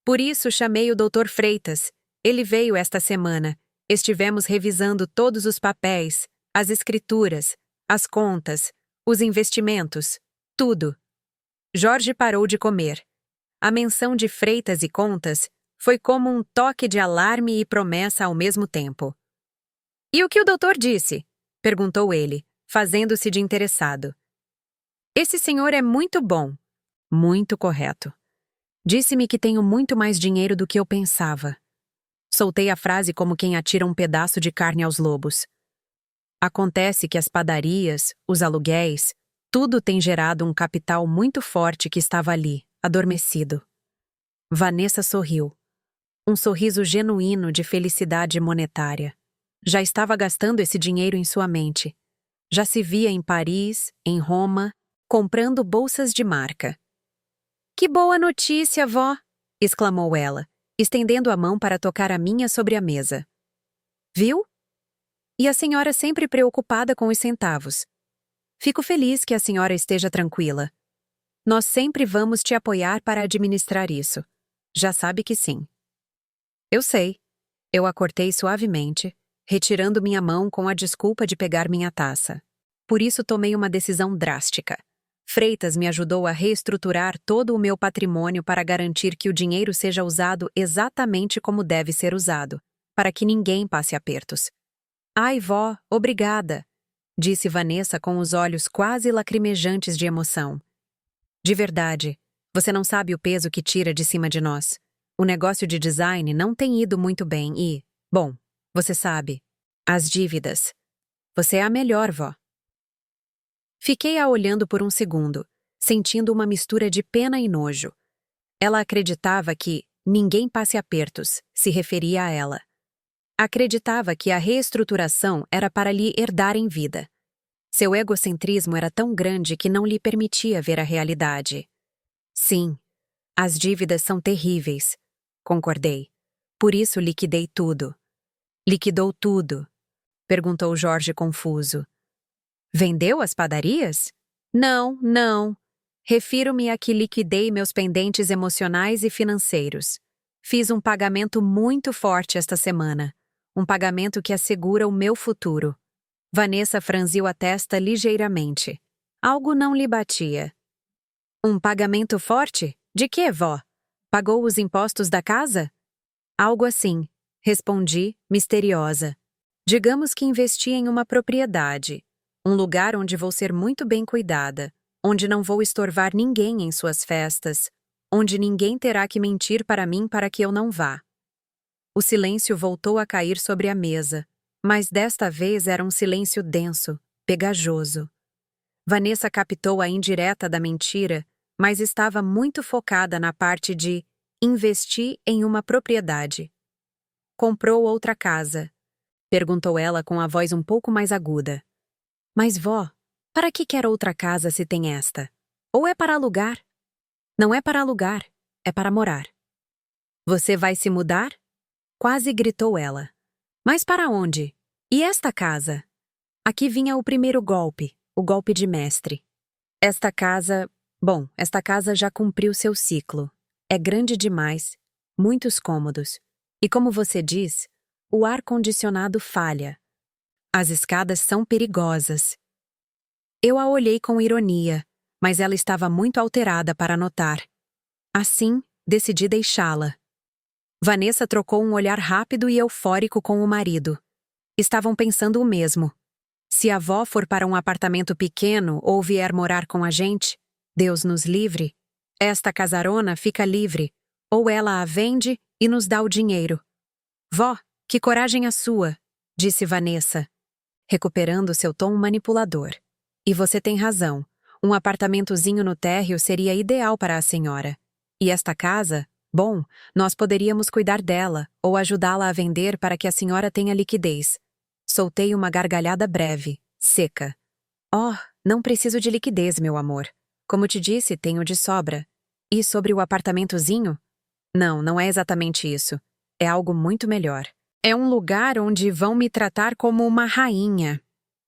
Por isso chamei o Dr. Freitas. Ele veio esta semana. Estivemos revisando todos os papéis, as escrituras, as contas, os investimentos, tudo. Jorge parou de comer. A menção de Freitas e contas foi como um toque de alarme e promessa ao mesmo tempo. E o que o doutor disse? Perguntou ele, fazendo-se de interessado. Esse senhor é muito bom. Muito correto. Disse-me que tenho muito mais dinheiro do que eu pensava. Soltei a frase como quem atira um pedaço de carne aos lobos. Acontece que as padarias, os aluguéis, tudo tem gerado um capital muito forte que estava ali, adormecido. Vanessa sorriu. Um sorriso genuíno de felicidade monetária. Já estava gastando esse dinheiro em sua mente. Já se via em Paris, em Roma, comprando bolsas de marca. "Que boa notícia, vó!" exclamou ela, estendendo a mão para tocar a minha sobre a mesa. "Viu? E a senhora sempre preocupada com os centavos. Fico feliz que a senhora esteja tranquila. Nós sempre vamos te apoiar para administrar isso. Já sabe que sim." "Eu sei." Eu a cortei suavemente, retirando minha mão com a desculpa de pegar minha taça. Por isso tomei uma decisão drástica. Freitas me ajudou a reestruturar todo o meu patrimônio para garantir que o dinheiro seja usado exatamente como deve ser usado, para que ninguém passe apertos. "Ai, vó, obrigada", disse Vanessa com os olhos quase lacrimejantes de emoção. "De verdade, você não sabe o peso que tira de cima de nós. O negócio de design não tem ido muito bem e, bom, você sabe, as dívidas. Você é a melhor, vó." Fiquei a olhando por um segundo, sentindo uma mistura de pena e nojo. Ela acreditava que "ninguém passe apertos" se referia a ela. Acreditava que a reestruturação era para lhe herdar em vida. Seu egocentrismo era tão grande que não lhe permitia ver a realidade. "Sim, as dívidas são terríveis", concordei. "Por isso liquidei tudo." "Liquidou tudo?" perguntou Jorge confuso. "Vendeu as padarias?" "Não, não. Refiro-me a que liquidei meus pendentes emocionais e financeiros. Fiz um pagamento muito forte esta semana. Um pagamento que assegura o meu futuro." Vanessa franziu a testa ligeiramente. Algo não lhe batia. "Um pagamento forte? De quê, vó? Pagou os impostos da casa?" "Algo assim", respondi, misteriosa. "Digamos que investi em uma propriedade. Um lugar onde vou ser muito bem cuidada, onde não vou estorvar ninguém em suas festas, onde ninguém terá que mentir para mim para que eu não vá." O silêncio voltou a cair sobre a mesa, mas desta vez era um silêncio denso, pegajoso. Vanessa captou a indireta da mentira, mas estava muito focada na parte de investir em uma propriedade. "Comprou outra casa?" perguntou ela com a voz um pouco mais aguda. "Mas, vó, para que quer outra casa se tem esta? Ou é para alugar?" "Não é para alugar, é para morar." "Você vai se mudar?" quase gritou ela. "Mas para onde? E esta casa?" Aqui vinha o primeiro golpe, o golpe de mestre. Esta casa já cumpriu seu ciclo. É grande demais, muitos cômodos. E como você diz, o ar-condicionado falha. As escadas são perigosas. Eu a olhei com ironia, mas ela estava muito alterada para notar. Assim, decidi deixá-la. Vanessa trocou um olhar rápido e eufórico com o marido. Estavam pensando o mesmo. Se a avó for para um apartamento pequeno ou vier morar com a gente, Deus nos livre, esta casarona fica livre, ou ela a vende e nos dá o dinheiro. "Vó, que coragem a sua", disse Vanessa, recuperando seu tom manipulador. "E você tem razão, um apartamentozinho no térreo seria ideal para a senhora. E esta casa, bom, nós poderíamos cuidar dela ou ajudá-la a vender para que a senhora tenha liquidez." Soltei uma gargalhada breve, seca. "Oh, não preciso de liquidez, meu amor. Como te disse, tenho de sobra. E sobre o apartamentozinho? Não, não é exatamente isso. É algo muito melhor. É um lugar onde vão me tratar como uma rainha."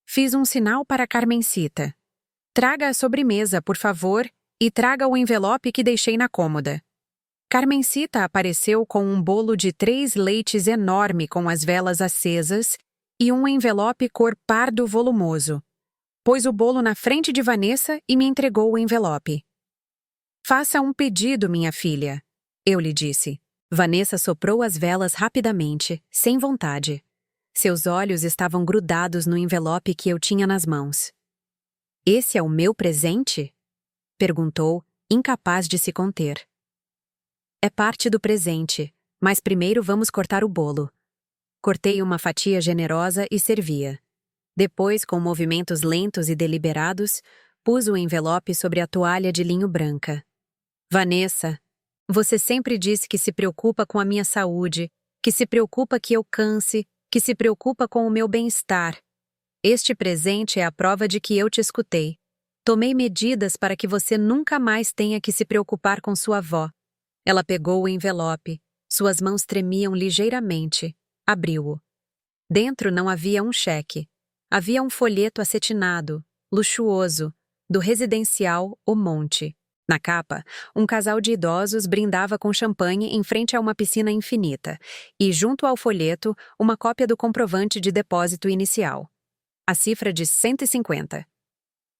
Fiz um sinal para Carmencita. "Traga a sobremesa, por favor, e traga o envelope que deixei na cômoda." Carmencita apareceu com um bolo de 3 leites enorme com as velas acesas e um envelope cor pardo volumoso. Pôs o bolo na frente de Vanessa e me entregou o envelope. "Faça um pedido, minha filha", eu lhe disse. Vanessa soprou as velas rapidamente, sem vontade. Seus olhos estavam grudados no envelope que eu tinha nas mãos. "Esse é o meu presente?" perguntou, incapaz de se conter. "É parte do presente, mas primeiro vamos cortar o bolo." Cortei uma fatia generosa e servia. Depois, com movimentos lentos e deliberados, pus o envelope sobre a toalha de linho branca. "Vanessa", Você sempre disse que se preocupa com a minha saúde, que se preocupa que eu canse, que se preocupa com o meu bem-estar. Este presente é a prova de que eu te escutei. Tomei medidas para que você nunca mais tenha que se preocupar com sua avó. Ela pegou o envelope. Suas mãos tremiam ligeiramente. Abriu-o. Dentro não havia um cheque. Havia um folheto acetinado, luxuoso, do residencial O Monte. Na capa, um casal de idosos brindava com champanhe em frente a uma piscina infinita, e, junto ao folheto, uma cópia do comprovante de depósito inicial. A cifra de 150.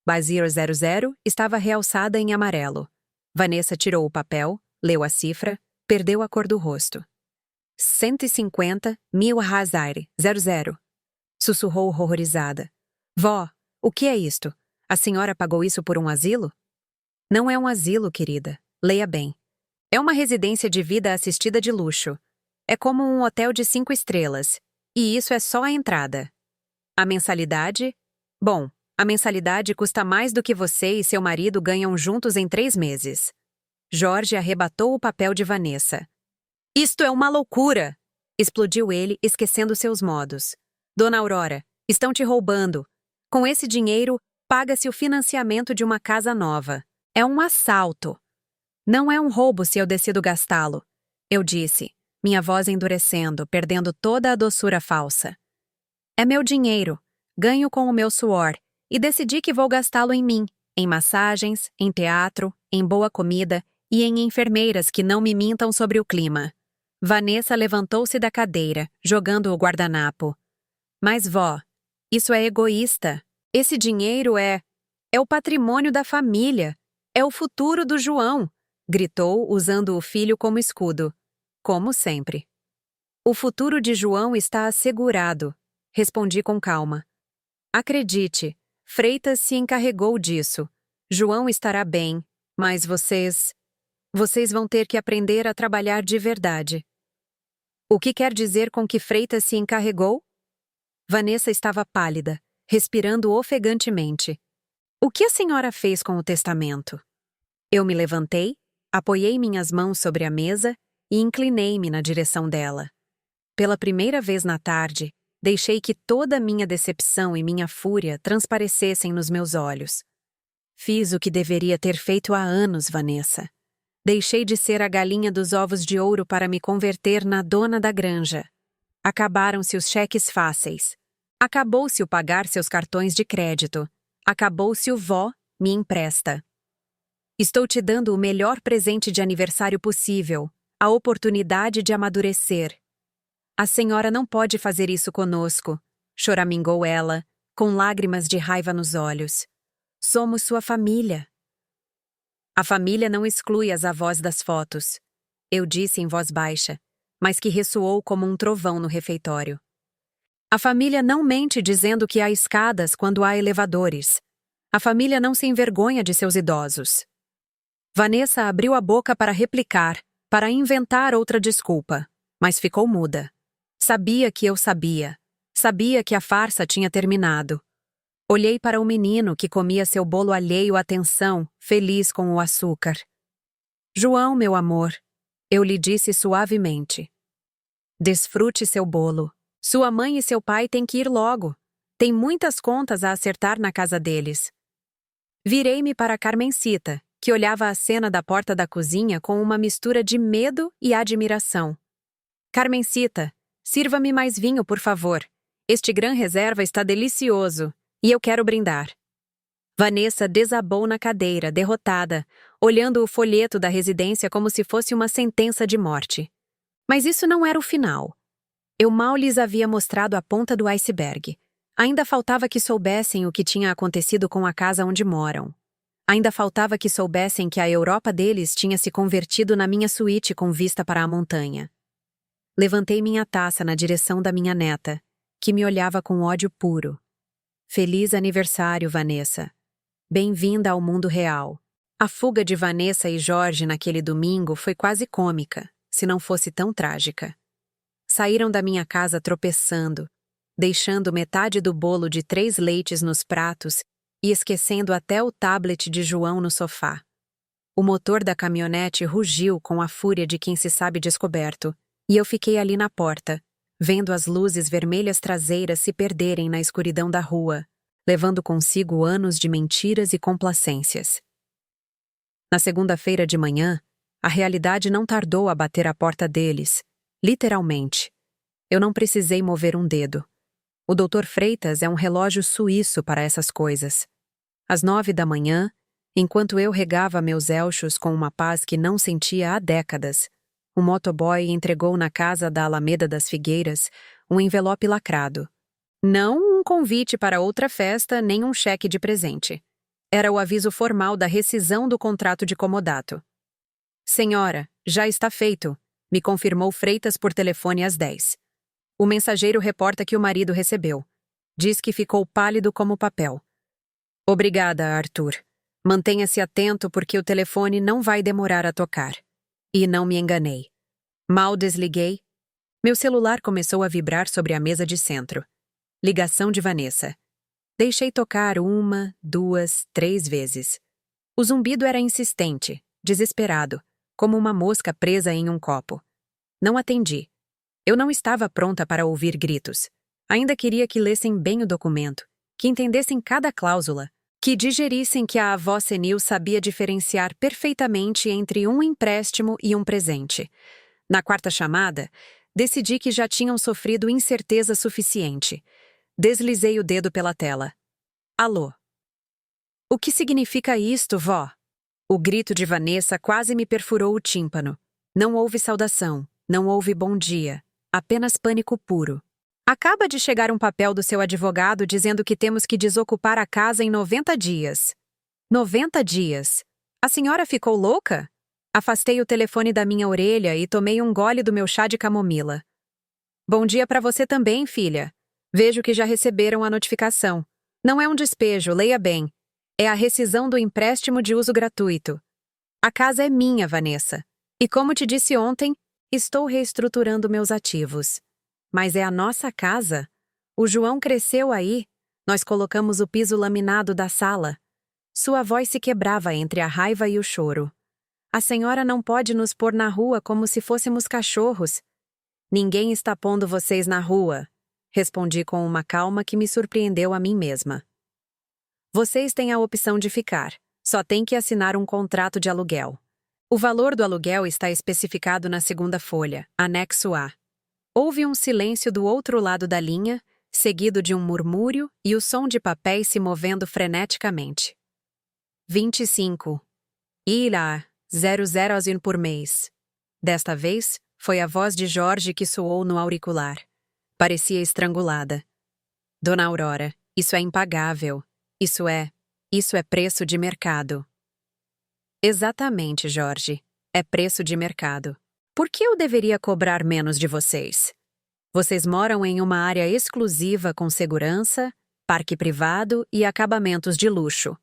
Basir 00 estava realçada em amarelo. Vanessa tirou o papel, leu a cifra, perdeu a cor do rosto. 150 mil Hazar 00. Sussurrou horrorizada. Vó, o que é isto? A senhora pagou isso por um asilo? Não é um asilo, querida. Leia bem. É uma residência de vida assistida de luxo. É como um hotel de 5 estrelas. E isso é só a entrada. A mensalidade? Bom, a mensalidade custa mais do que você e seu marido ganham juntos em 3 meses. Jorge arrebatou o papel de Vanessa. Isto é uma loucura! Explodiu ele, esquecendo seus modos. Dona Aurora, estão te roubando. Com esse dinheiro, paga-se o financiamento de uma casa nova. É um assalto. Não é um roubo se eu decido gastá-lo. Eu disse, minha voz endurecendo, perdendo toda a doçura falsa. É meu dinheiro. Ganho com o meu suor. E decidi que vou gastá-lo em mim. Em massagens, em teatro, em boa comida e em enfermeiras que não me mintam sobre o clima. Vanessa levantou-se da cadeira, jogando o guardanapo. Mas, vó, isso é egoísta. Esse dinheiro é o patrimônio da família. É o futuro do João, gritou, usando o filho como escudo. Como sempre. O futuro de João está assegurado, respondi com calma. Acredite, Freitas se encarregou disso. João estará bem, mas vocês vão ter que aprender a trabalhar de verdade. O que quer dizer com que Freitas se encarregou? Vanessa estava pálida, respirando ofegantemente. O que a senhora fez com o testamento? Eu me levantei, apoiei minhas mãos sobre a mesa e inclinei-me na direção dela. Pela primeira vez na tarde, deixei que toda a minha decepção e minha fúria transparecessem nos meus olhos. Fiz o que deveria ter feito há anos, Vanessa. Deixei de ser a galinha dos ovos de ouro para me converter na dona da granja. Acabaram-se os cheques fáceis. Acabou-se o pagar seus cartões de crédito. Acabou-se o vó, me empresta. Estou te dando o melhor presente de aniversário possível, a oportunidade de amadurecer. A senhora não pode fazer isso conosco, choramingou ela, com lágrimas de raiva nos olhos. Somos sua família. A família não exclui as avós das fotos, eu disse em voz baixa, mas que ressoou como um trovão no refeitório. A família não mente dizendo que há escadas quando há elevadores. A família não se envergonha de seus idosos. Vanessa abriu a boca para replicar, para inventar outra desculpa, mas ficou muda. Sabia que eu sabia. Sabia que a farsa tinha terminado. Olhei para o menino que comia seu bolo alheio à tensão, feliz com o açúcar. João, meu amor, eu lhe disse suavemente. Desfrute seu bolo. Sua mãe e seu pai têm que ir logo. Tem muitas contas a acertar na casa deles. Virei-me para Carmencita, que olhava a cena da porta da cozinha com uma mistura de medo e admiração. Carmencita, sirva-me mais vinho, por favor. Este Gran Reserva está delicioso. E eu quero brindar. Vanessa desabou na cadeira, derrotada, olhando o folheto da residência como se fosse uma sentença de morte. Mas isso não era o final. Eu mal lhes havia mostrado a ponta do iceberg. Ainda faltava que soubessem o que tinha acontecido com a casa onde moram. Ainda faltava que soubessem que a Europa deles tinha se convertido na minha suíte com vista para a montanha. Levantei minha taça na direção da minha neta, que me olhava com ódio puro. Feliz aniversário, Vanessa. Bem-vinda ao mundo real. A fuga de Vanessa e Jorge naquele domingo foi quase cômica, se não fosse tão trágica. Saíram da minha casa tropeçando, deixando metade do bolo de 3 leites nos pratos e esquecendo até o tablet de João no sofá. O motor da caminhonete rugiu com a fúria de quem se sabe descoberto, e eu fiquei ali na porta, vendo as luzes vermelhas traseiras se perderem na escuridão da rua, levando consigo anos de mentiras e complacências. Na segunda-feira de manhã, a realidade não tardou a bater à porta deles, literalmente. Eu não precisei mover um dedo. O Dr. Freitas é um relógio suíço para essas coisas. Às 9 da manhã, enquanto eu regava meus elchos com uma paz que não sentia há décadas, o motoboy entregou na casa da Alameda das Figueiras um envelope lacrado. Não um convite para outra festa, nem um cheque de presente. Era o aviso formal da rescisão do contrato de comodato. Senhora, já está feito, me confirmou Freitas por telefone às 10. O mensageiro reporta que o marido recebeu. Diz que ficou pálido como papel. Obrigada, Arthur. Mantenha-se atento porque o telefone não vai demorar a tocar. E não me enganei. Mal desliguei. Meu celular começou a vibrar sobre a mesa de centro. Ligação de Vanessa. Deixei tocar 1, 2, 3 vezes. O zumbido era insistente, desesperado, como uma mosca presa em um copo. Não atendi. Eu não estava pronta para ouvir gritos. Ainda queria que lessem bem o documento, que entendessem cada cláusula, que digerissem que a avó senil sabia diferenciar perfeitamente entre um empréstimo e um presente. Na quarta chamada, decidi que já tinham sofrido incerteza suficiente. Deslizei o dedo pela tela. Alô? O que significa isto, vó? O grito de Vanessa quase me perfurou o tímpano. Não houve saudação, não houve bom dia. Apenas pânico puro. Acaba de chegar um papel do seu advogado dizendo que temos que desocupar a casa em 90 dias. 90 dias? A senhora ficou louca? Afastei o telefone da minha orelha e tomei um gole do meu chá de camomila. Bom dia para você também, filha. Vejo que já receberam a notificação. Não é um despejo, leia bem. É a rescisão do empréstimo de uso gratuito. A casa é minha, Vanessa. E como te disse ontem, estou reestruturando meus ativos. Mas é a nossa casa. O João cresceu aí. Nós colocamos o piso laminado da sala. Sua voz se quebrava entre a raiva e o choro. A senhora não pode nos pôr na rua como se fôssemos cachorros. Ninguém está pondo vocês na rua, respondi com uma calma que me surpreendeu a mim mesma. Vocês têm a opção de ficar. Só tem que assinar um contrato de aluguel. O valor do aluguel está especificado na segunda folha, anexo A. Houve um silêncio do outro lado da linha, seguido de um murmúrio e o som de papéis se movendo freneticamente. 25. Irá, 00 por mês. Desta vez, foi a voz de Jorge que soou no auricular. Parecia estrangulada. Dona Aurora, isso é impagável. Isso é preço de mercado. Exatamente, Jorge. É preço de mercado. Por que eu deveria cobrar menos de vocês? Vocês moram em uma área exclusiva com segurança, parque privado e acabamentos de luxo.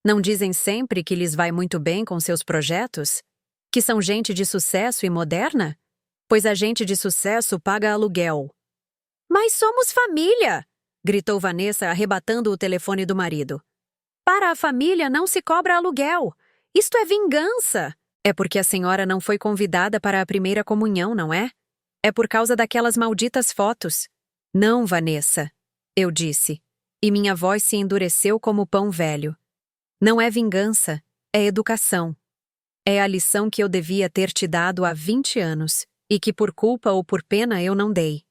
Não dizem sempre que lhes vai muito bem com seus projetos? Que são gente de sucesso e moderna? Pois a gente de sucesso paga aluguel. Mas somos família! Gritou Vanessa arrebatando o telefone do marido. Para a família não se cobra aluguel. Isto é vingança. É porque a senhora não foi convidada para a primeira comunhão, não é? É por causa daquelas malditas fotos. Não, Vanessa, eu disse, e minha voz se endureceu como pão velho. Não é vingança, é educação. É a lição que eu devia ter te dado há 20 anos, e que por culpa ou por pena eu não dei.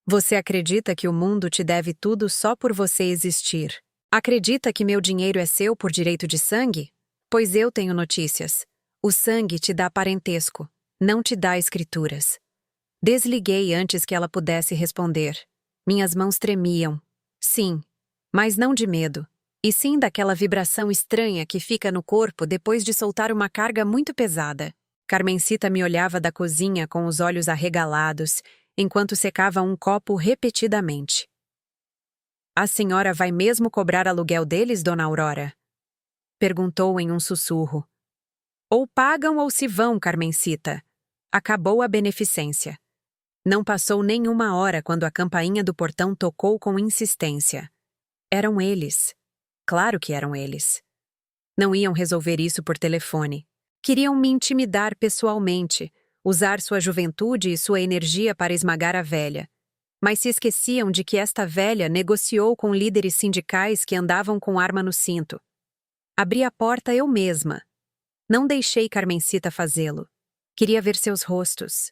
Você acredita que o mundo te deve tudo só por você existir? Acredita que meu dinheiro é seu por direito de sangue? Pois eu tenho notícias. O sangue te dá parentesco, não te dá escrituras. Desliguei antes que ela pudesse responder. Minhas mãos tremiam. Sim, mas não de medo, e sim daquela vibração estranha que fica no corpo depois de soltar uma carga muito pesada. Carmencita me olhava da cozinha com os olhos arregalados, enquanto secava um copo repetidamente. A senhora vai mesmo cobrar aluguel deles, Dona Aurora? Perguntou em um sussurro. Ou pagam ou se vão, Carmencita. Acabou a beneficência. Não passou nem uma hora quando a campainha do portão tocou com insistência. Eram eles. Claro que eram eles. Não iam resolver isso por telefone. Queriam me intimidar pessoalmente, usar sua juventude e sua energia para esmagar a velha. Mas se esqueciam de que esta velha negociou com líderes sindicais que andavam com arma no cinto. Abri a porta eu mesma. Não deixei Carmencita fazê-lo. Queria ver seus rostos.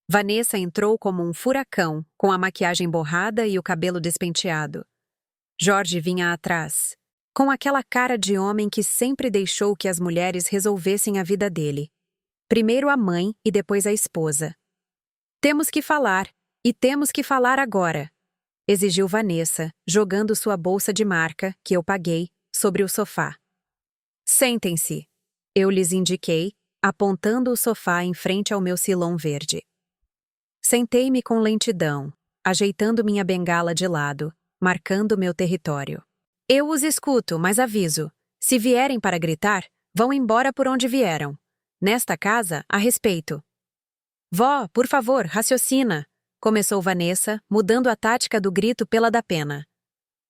Vanessa entrou como um furacão, com a maquiagem borrada e o cabelo despenteado. Jorge vinha atrás, com aquela cara de homem que sempre deixou que as mulheres resolvessem a vida dele. Primeiro a mãe e depois a esposa. Temos que falar, e temos que falar agora, exigiu Vanessa, jogando sua bolsa de marca, que eu paguei, sobre o sofá. Sentem-se, eu lhes indiquei, apontando o sofá em frente ao meu silão verde. Sentei-me com lentidão, ajeitando minha bengala de lado, marcando meu território. Eu os escuto, mas aviso. Se vierem para gritar, vão embora por onde vieram. Nesta casa, há respeito. Vó, por favor, raciocina, começou Vanessa, mudando a tática do grito pela da pena.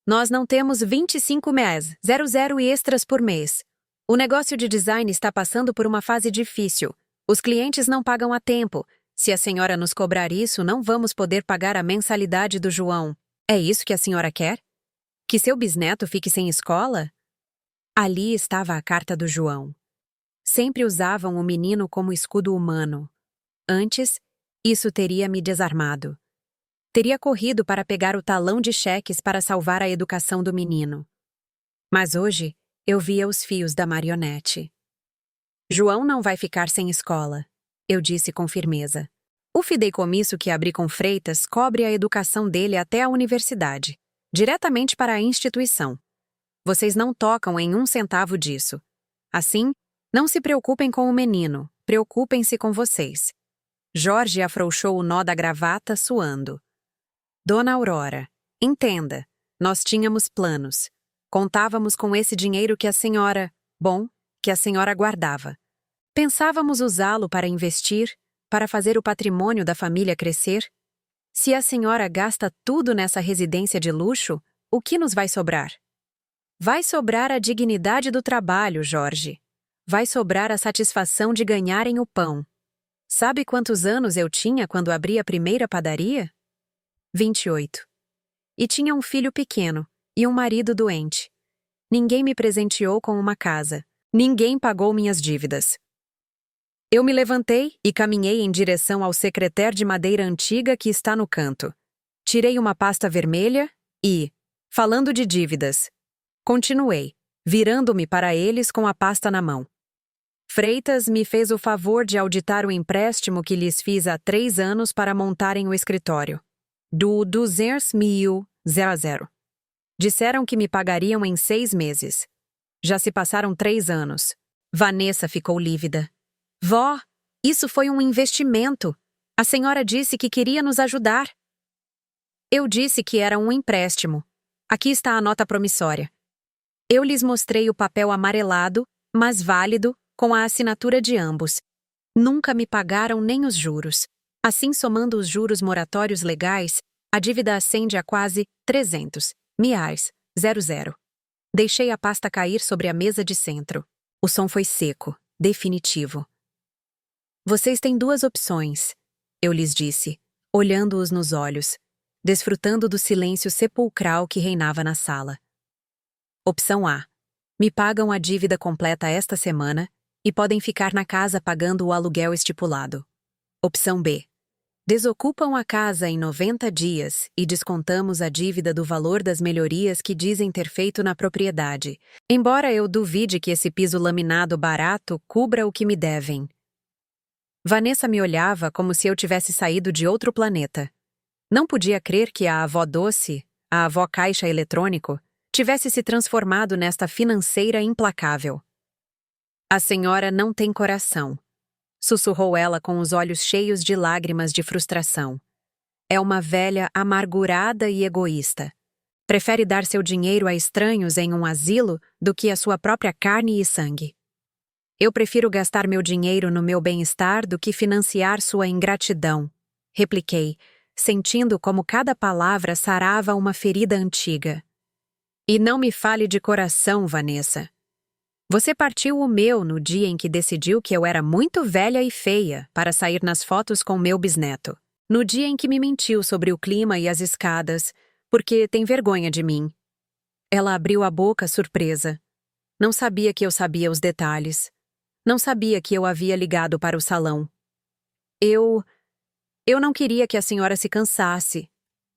Nós não temos 25 mês, 00 extras por mês. O negócio de design está passando por uma fase difícil. Os clientes não pagam a tempo. Se a senhora nos cobrar isso, não vamos poder pagar a mensalidade do João. É isso que a senhora quer? Que seu bisneto fique sem escola? Ali estava a carta do João. Sempre usavam o menino como escudo humano. Antes, isso teria me desarmado. Teria corrido para pegar o talão de cheques para salvar a educação do menino. Mas hoje, eu via os fios da marionete. João não vai ficar sem escola, eu disse com firmeza. O fideicomisso que abri com Freitas cobre a educação dele até a universidade, diretamente para a instituição. Vocês não tocam em 1 centavo disso. Assim, não se preocupem com o menino, preocupem-se com vocês. Jorge afrouxou o nó da gravata, suando. Dona Aurora, entenda, nós tínhamos planos. Contávamos com esse dinheiro que a senhora guardava. Pensávamos usá-lo para investir, para fazer o patrimônio da família crescer. Se a senhora gasta tudo nessa residência de luxo, o que nos vai sobrar? Vai sobrar a dignidade do trabalho, Jorge. Vai sobrar a satisfação de ganharem o pão. Sabe quantos anos eu tinha quando abri a primeira padaria? 28. E tinha um filho pequeno e um marido doente. Ninguém me presenteou com uma casa. Ninguém pagou minhas dívidas. Eu me levantei e caminhei em direção ao secretério de madeira antiga que está no canto. Tirei uma pasta vermelha e, falando de dívidas, continuei, virando-me para eles com a pasta na mão. Freitas me fez o favor de auditar o empréstimo que lhes fiz há 3 anos para montarem o escritório. Do 200.000. Disseram que me pagariam em 6 meses. Já se passaram 3 anos. Vanessa ficou lívida. Vó, isso foi um investimento. A senhora disse que queria nos ajudar. Eu disse que era um empréstimo. Aqui está a nota promissória. Eu lhes mostrei o papel amarelado, mas válido, com a assinatura de ambos. Nunca me pagaram nem os juros. Assim, somando os juros moratórios legais, a dívida ascende a quase 300 reais, 00. Deixei a pasta cair sobre a mesa de centro. O som foi seco, definitivo. Vocês têm 2 opções, eu lhes disse, olhando-os nos olhos, desfrutando do silêncio sepulcral que reinava na sala. Opção A. Me pagam a dívida completa esta semana e podem ficar na casa pagando o aluguel estipulado. Opção B. Desocupam a casa em 90 dias e descontamos a dívida do valor das melhorias que dizem ter feito na propriedade, embora eu duvide que esse piso laminado barato cubra o que me devem. Vanessa me olhava como se eu tivesse saído de outro planeta. Não podia crer que a avó doce, a avó caixa eletrônico, tivesse se transformado nesta financeira implacável. A senhora não tem coração, sussurrou ela com os olhos cheios de lágrimas de frustração. É uma velha amargurada e egoísta. Prefere dar seu dinheiro a estranhos em um asilo do que a sua própria carne e sangue. Eu prefiro gastar meu dinheiro no meu bem-estar do que financiar sua ingratidão, repliquei, sentindo como cada palavra sarava uma ferida antiga. E não me fale de coração, Vanessa. Você partiu o meu no dia em que decidiu que eu era muito velha e feia para sair nas fotos com meu bisneto. No dia em que me mentiu sobre o clima e as escadas, porque tem vergonha de mim. Ela abriu a boca surpresa. Não sabia que eu sabia os detalhes. Não sabia que eu havia ligado para o salão. Eu não queria que a senhora se cansasse,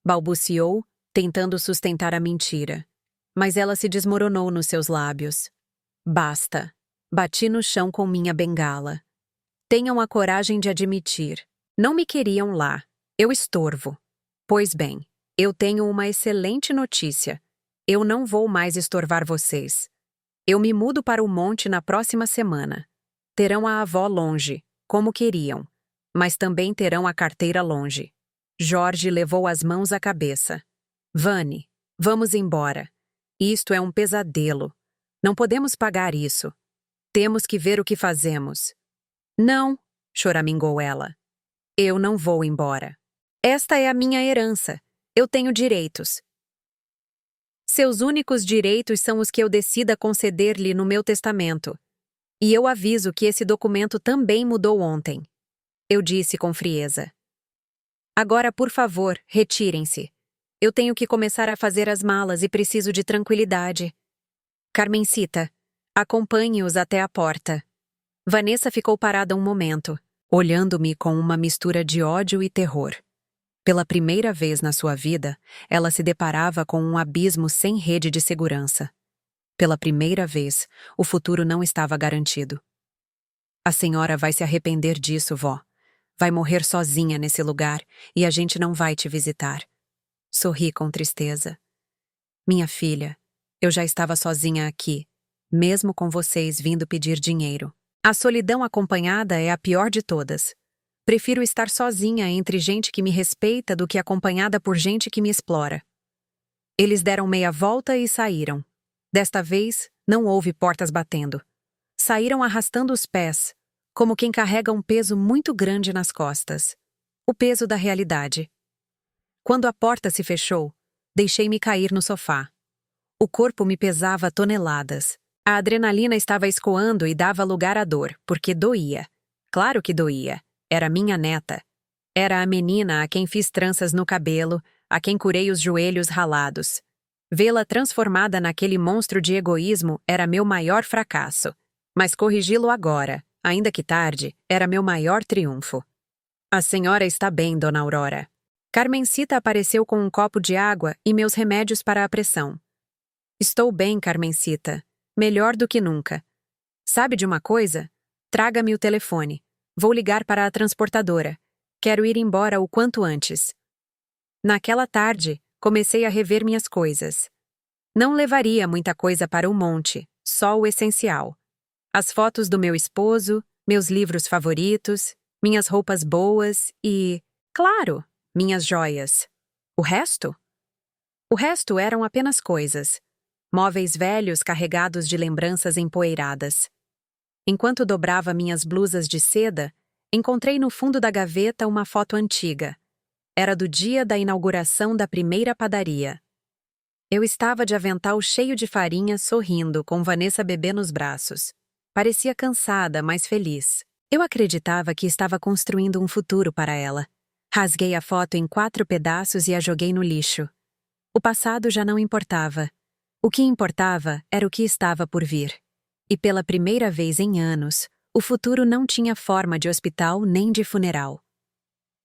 balbuciou, tentando sustentar a mentira. Mas ela se desmoronou nos seus lábios. Basta. Bati no chão com minha bengala. Tenham a coragem de admitir. Não me queriam lá. Eu estorvo. Pois bem, eu tenho uma excelente notícia. Eu não vou mais estorvar vocês. Eu me mudo para o monte na próxima semana. Terão a avó longe, como queriam, mas também terão a carteira longe. Jorge levou as mãos à cabeça. Vani, vamos embora. Isto é um pesadelo. Não podemos pagar isso. Temos que ver o que fazemos. Não, choramingou ela. Eu não vou embora. Esta é a minha herança. Eu tenho direitos. Seus únicos direitos são os que eu decida conceder-lhe no meu testamento. E eu aviso que esse documento também mudou ontem. Eu disse com frieza. Agora, por favor, retirem-se. Eu tenho que começar a fazer as malas e preciso de tranquilidade. Carmencita, acompanhe-os até a porta. Vanessa ficou parada um momento, olhando-me com uma mistura de ódio e terror. Pela primeira vez na sua vida, ela se deparava com um abismo sem rede de segurança. Pela primeira vez, o futuro não estava garantido. A senhora vai se arrepender disso, vó. Vai morrer sozinha nesse lugar e a gente não vai te visitar. Sorri com tristeza. Minha filha, eu já estava sozinha aqui, mesmo com vocês vindo pedir dinheiro. A solidão acompanhada é a pior de todas. Prefiro estar sozinha entre gente que me respeita do que acompanhada por gente que me explora. Eles deram meia volta e saíram. Desta vez, não houve portas batendo. Saíram arrastando os pés, como quem carrega um peso muito grande nas costas. O peso da realidade. Quando a porta se fechou, deixei-me cair no sofá. O corpo me pesava toneladas. A adrenalina estava escoando e dava lugar à dor, porque doía. Claro que doía. Era minha neta. Era a menina a quem fiz tranças no cabelo, a quem curei os joelhos ralados. Vê-la transformada naquele monstro de egoísmo era meu maior fracasso. Mas corrigi-lo agora, ainda que tarde, era meu maior triunfo. A senhora está bem, dona Aurora. Carmencita apareceu com um copo de água e meus remédios para a pressão. Estou bem, Carmencita. Melhor do que nunca. Sabe de uma coisa? Traga-me o telefone. Vou ligar para a transportadora. Quero ir embora o quanto antes. Naquela tarde, comecei a rever minhas coisas. Não levaria muita coisa para o monte, só o essencial. As fotos do meu esposo, meus livros favoritos, minhas roupas boas e, claro, minhas joias. O resto? O resto eram apenas coisas. Móveis velhos carregados de lembranças empoeiradas. Enquanto dobrava minhas blusas de seda, encontrei no fundo da gaveta uma foto antiga. Era do dia da inauguração da primeira padaria. Eu estava de avental cheio de farinha, sorrindo, com Vanessa bebê nos braços. Parecia cansada, mas feliz. Eu acreditava que estava construindo um futuro para ela. Rasguei a foto em 4 pedaços e a joguei no lixo. O passado já não importava. O que importava era o que estava por vir. E pela primeira vez em anos, o futuro não tinha forma de hospital nem de funeral.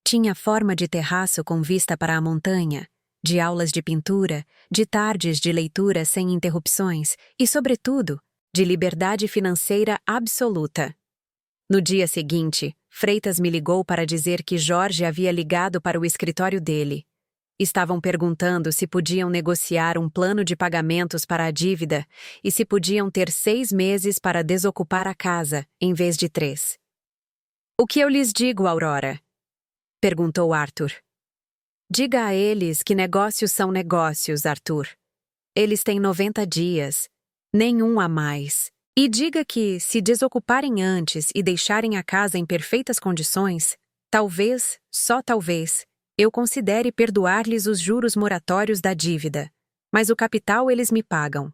Tinha forma de terraço com vista para a montanha, de aulas de pintura, de tardes de leitura sem interrupções e, sobretudo, de liberdade financeira absoluta. No dia seguinte, Freitas me ligou para dizer que Jorge havia ligado para o escritório dele. Estavam perguntando se podiam negociar um plano de pagamentos para a dívida e se podiam ter 6 meses para desocupar a casa, em vez de 3. O que eu lhes digo, Aurora? Perguntou Arthur. Diga a eles que negócios são negócios, Arthur. Eles têm 90 dias, nenhum a mais. E diga que, se desocuparem antes e deixarem a casa em perfeitas condições, talvez, só talvez, eu considere perdoar-lhes os juros moratórios da dívida. Mas o capital eles me pagam.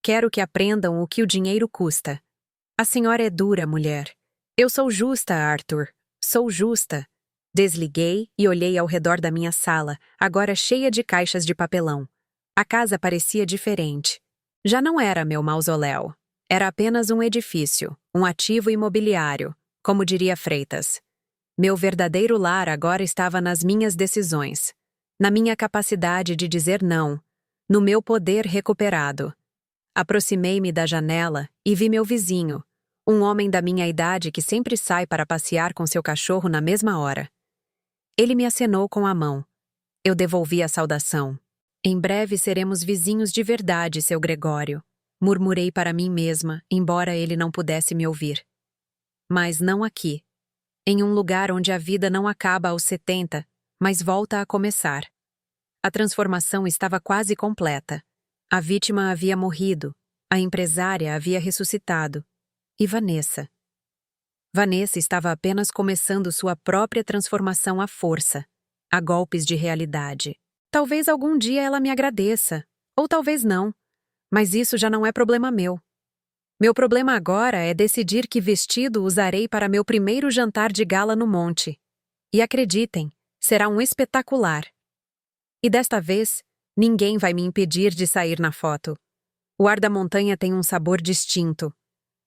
Quero que aprendam o que o dinheiro custa. A senhora é dura, mulher. Eu sou justa, Arthur. Sou justa. Desliguei e olhei ao redor da minha sala, agora cheia de caixas de papelão. A casa parecia diferente. Já não era meu mausoléu. Era apenas um edifício, um ativo imobiliário, como diria Freitas. Meu verdadeiro lar agora estava nas minhas decisões, na minha capacidade de dizer não, no meu poder recuperado. Aproximei-me da janela e vi meu vizinho, um homem da minha idade que sempre sai para passear com seu cachorro na mesma hora. Ele me acenou com a mão. Eu devolvi a saudação. Em breve seremos vizinhos de verdade, seu Gregório. Murmurei para mim mesma, embora ele não pudesse me ouvir. Mas não aqui. Em um lugar onde a vida não acaba aos 70, mas volta a começar. A transformação estava quase completa. A vítima havia morrido, a empresária havia ressuscitado. E Vanessa? Vanessa estava apenas começando sua própria transformação à força, a golpes de realidade. Talvez algum dia ela me agradeça, ou talvez não, mas isso já não é problema meu. Meu problema agora é decidir que vestido usarei para meu primeiro jantar de gala no monte. E acreditem, será um espetacular. E desta vez, ninguém vai me impedir de sair na foto. O ar da montanha tem um sabor distinto.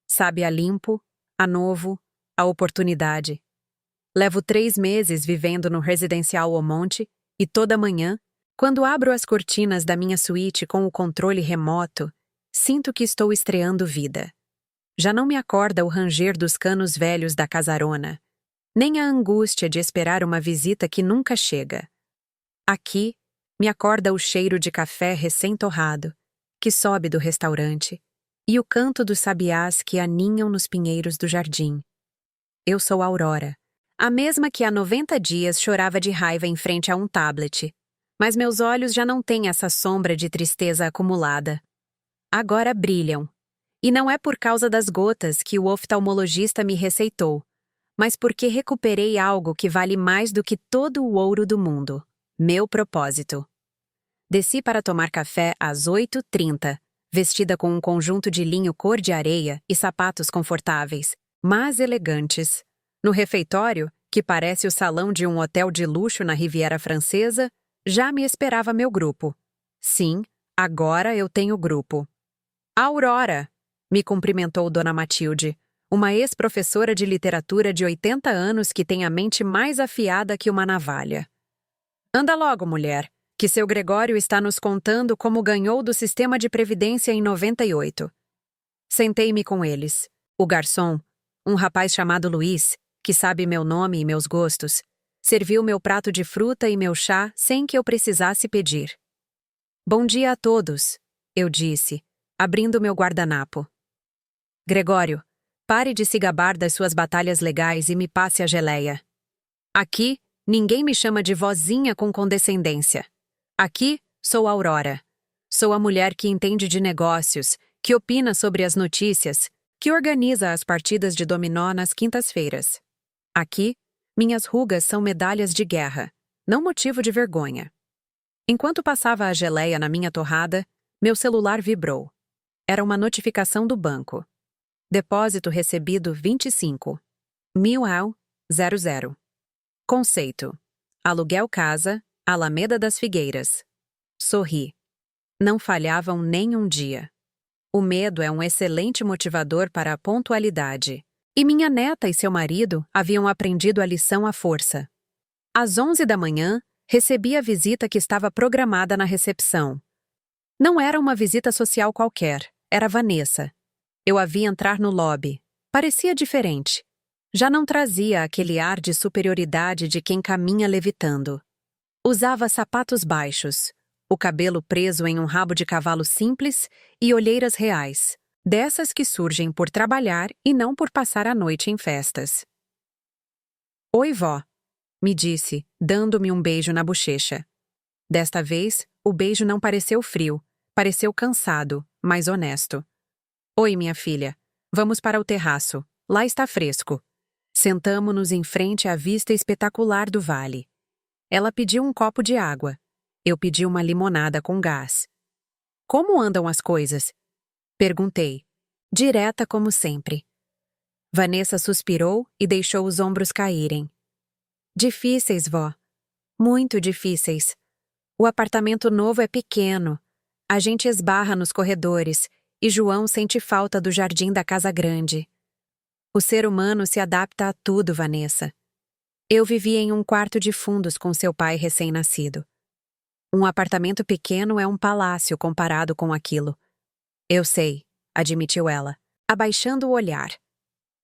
Sabe a limpo, a novo, a oportunidade. Levo 3 meses vivendo no residencial O Monte e toda manhã, quando abro as cortinas da minha suíte com o controle remoto, sinto que estou estreando vida. Já não me acorda o ranger dos canos velhos da casarona, nem a angústia de esperar uma visita que nunca chega. Aqui, me acorda o cheiro de café recém-torrado, que sobe do restaurante, e o canto dos sabiás que aninham nos pinheiros do jardim. Eu sou Aurora, a mesma que há 90 dias chorava de raiva em frente a um tablet, mas meus olhos já não têm essa sombra de tristeza acumulada. Agora brilham. E não é por causa das gotas que o oftalmologista me receitou, mas porque recuperei algo que vale mais do que todo o ouro do mundo: meu propósito. Desci para tomar café às 8h30, vestida com um conjunto de linho cor de areia e sapatos confortáveis, mas elegantes. No refeitório, que parece o salão de um hotel de luxo na Riviera Francesa, já me esperava meu grupo. Sim, agora eu tenho grupo. Aurora! Me cumprimentou Dona Matilde, uma ex-professora de literatura de 80 anos que tem a mente mais afiada que uma navalha. Anda logo, mulher, que seu Gregório está nos contando como ganhou do sistema de previdência em 98. Sentei-me com eles. O garçom, um rapaz chamado Luiz, que sabe meu nome e meus gostos, serviu meu prato de fruta e meu chá sem que eu precisasse pedir. Bom dia a todos, eu disse, abrindo meu guardanapo. Gregório, pare de se gabar das suas batalhas legais e me passe a geleia. Aqui, ninguém me chama de vozinha com condescendência. Aqui, sou Aurora. Sou a mulher que entende de negócios, que opina sobre as notícias, que organiza as partidas de dominó nas quintas-feiras. Aqui, minhas rugas são medalhas de guerra, não motivo de vergonha. Enquanto passava a geleia na minha torrada, meu celular vibrou. Era uma notificação do banco. Depósito recebido 25. 1000. Conceito. Aluguel casa, Alameda das Figueiras. Sorri. Não falhavam nem um dia. O medo é um excelente motivador para a pontualidade. E minha neta e seu marido haviam aprendido a lição à força. Às 11 da manhã, recebi a visita que estava programada na recepção. Não era uma visita social qualquer, era Vanessa. Eu a vi entrar no lobby. Parecia diferente. Já não trazia aquele ar de superioridade de quem caminha levitando. Usava sapatos baixos, o cabelo preso em um rabo de cavalo simples e olheiras reais, dessas que surgem por trabalhar e não por passar a noite em festas. Oi, vó, me disse, dando-me um beijo na bochecha. Desta vez, o beijo não pareceu frio, pareceu cansado, mas honesto. Oi, minha filha. Vamos para o terraço. Lá está fresco. Sentamo-nos em frente à vista espetacular do vale. Ela pediu um copo de água. Eu pedi uma limonada com gás. Como andam as coisas? Perguntei, direta como sempre. Vanessa suspirou e deixou os ombros caírem. Difíceis, vó. Muito difíceis. O apartamento novo é pequeno. A gente esbarra nos corredores e João sente falta do jardim da casa grande. O ser humano se adapta a tudo, Vanessa. Eu vivia em um quarto de fundos com seu pai recém-nascido. Um apartamento pequeno é um palácio comparado com aquilo. Eu sei, admitiu ela, abaixando o olhar.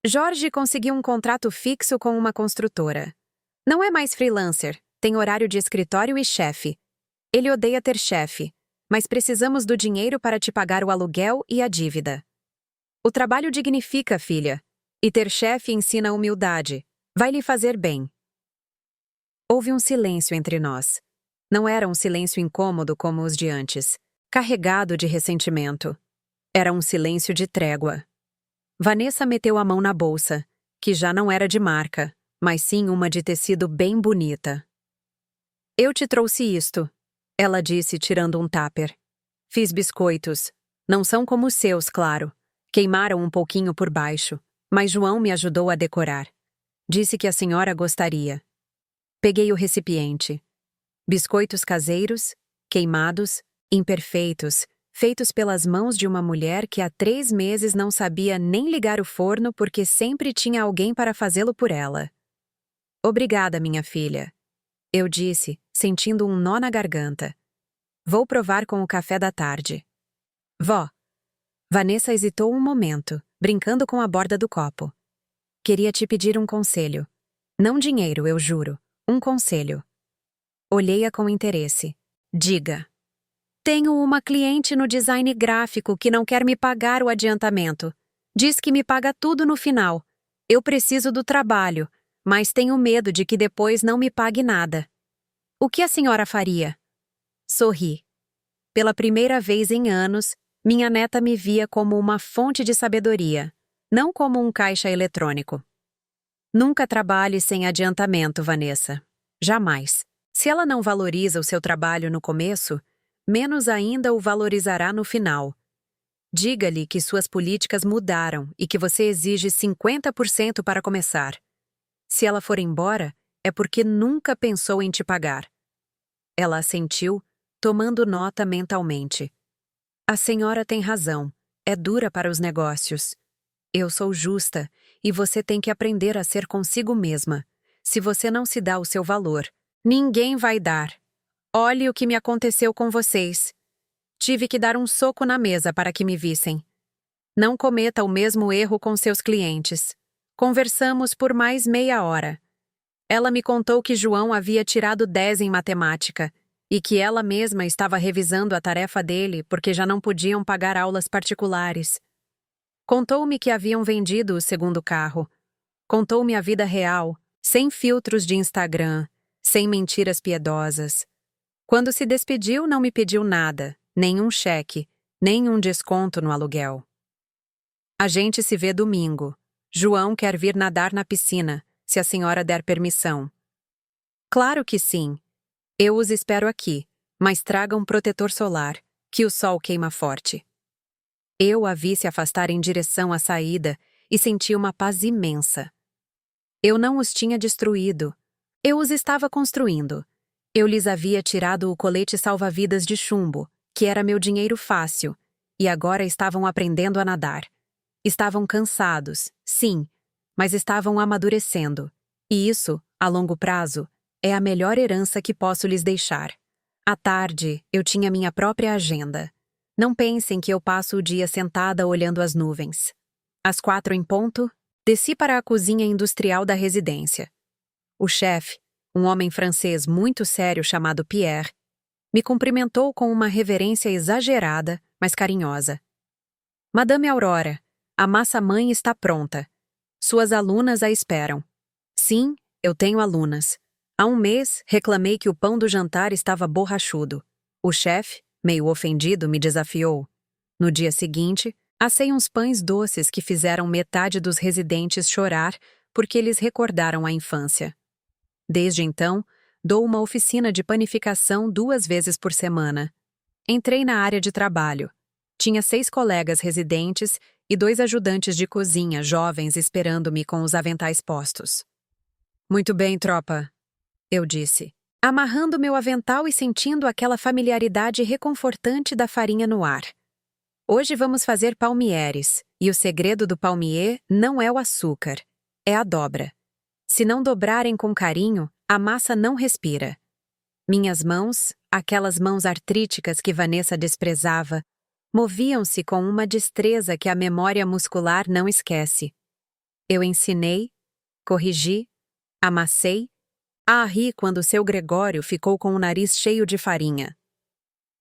Jorge conseguiu um contrato fixo com uma construtora. Não é mais freelancer, tem horário de escritório e chefe. Ele odeia ter chefe, mas precisamos do dinheiro para te pagar o aluguel e a dívida. O trabalho dignifica, filha, e ter chefe ensina humildade. Vai lhe fazer bem. Houve um silêncio entre nós. Não era um silêncio incômodo como os de antes, carregado de ressentimento. Era um silêncio de trégua. Vanessa meteu a mão na bolsa, que já não era de marca, mas sim uma de tecido bem bonita. Eu te trouxe isto, ela disse tirando um tupper. Fiz biscoitos. Não são como os seus, claro. Queimaram um pouquinho por baixo, mas João me ajudou a decorar. Disse que a senhora gostaria. Peguei o recipiente. Biscoitos caseiros, queimados, imperfeitos, feitos pelas mãos de uma mulher que há 3 meses não sabia nem ligar o forno porque sempre tinha alguém para fazê-lo por ela. Obrigada, minha filha. Eu disse, sentindo um nó na garganta. Vou provar com o café da tarde. Vó. Vanessa hesitou um momento, brincando com a borda do copo. Queria te pedir um conselho. Não dinheiro, eu juro. Um conselho. Olhei-a com interesse. Diga. Tenho uma cliente no design gráfico que não quer me pagar o adiantamento. Diz que me paga tudo no final. Eu preciso do trabalho, mas tenho medo de que depois não me pague nada. O que a senhora faria? Sorri. Pela primeira vez em anos, minha neta me via como uma fonte de sabedoria, não como um caixa eletrônico. Nunca trabalhe sem adiantamento, Vanessa. Jamais. Se ela não valoriza o seu trabalho no começo, menos ainda o valorizará no final. Diga-lhe que suas políticas mudaram e que você exige 50% para começar. Se ela for embora, é porque nunca pensou em te pagar. Ela assentiu, tomando nota mentalmente. A senhora tem razão. É dura para os negócios. Eu sou justa, e você tem que aprender a ser consigo mesma. Se você não se dá o seu valor, ninguém vai dar. Olhe o que me aconteceu com vocês. Tive que dar um soco na mesa para que me vissem. Não cometa o mesmo erro com seus clientes. Conversamos por mais meia hora. Ela me contou que João havia tirado 10 em matemática e que ela mesma estava revisando a tarefa dele porque já não podiam pagar aulas particulares. Contou-me que haviam vendido o segundo carro. Contou-me a vida real, sem filtros de Instagram, sem mentiras piedosas. Quando se despediu, não me pediu nada, nenhum cheque, nenhum desconto no aluguel. A gente se vê domingo. João quer vir nadar na piscina, se a senhora der permissão. Claro que sim. Eu os espero aqui, mas traga um protetor solar, que o sol queima forte. Eu a vi se afastar em direção à saída e senti uma paz imensa. Eu não os tinha destruído. Eu os estava construindo. Eu lhes havia tirado o colete salva-vidas de chumbo, que era meu dinheiro fácil, e agora estavam aprendendo a nadar. Estavam cansados, sim, mas estavam amadurecendo. E isso, a longo prazo, é a melhor herança que posso lhes deixar. À tarde, eu tinha minha própria agenda. Não pensem que eu passo o dia sentada olhando as nuvens. Às 4 em ponto, desci para a cozinha industrial da residência. O chefe, um homem francês muito sério chamado Pierre, me cumprimentou com uma reverência exagerada, mas carinhosa. Madame Aurora, a massa-mãe está pronta. Suas alunas a esperam. Sim, eu tenho alunas. Há um mês, reclamei que o pão do jantar estava borrachudo. O chefe, meio ofendido, me desafiou. No dia seguinte, assei uns pães doces que fizeram metade dos residentes chorar porque eles recordaram a infância. Desde então, dou uma oficina de panificação 2 vezes por semana. Entrei na área de trabalho. Tinha 6 colegas residentes e 2 ajudantes de cozinha jovens esperando-me com os aventais postos. Muito bem, tropa, eu disse, amarrando meu avental e sentindo aquela familiaridade reconfortante da farinha no ar. Hoje vamos fazer palmieres, e o segredo do palmier não é o açúcar, é a dobra. Se não dobrarem com carinho, a massa não respira. Minhas mãos, aquelas mãos artríticas que Vanessa desprezava, moviam-se com uma destreza que a memória muscular não esquece. Eu ensinei, corrigi, amassei, a rir quando seu Gregório ficou com o nariz cheio de farinha.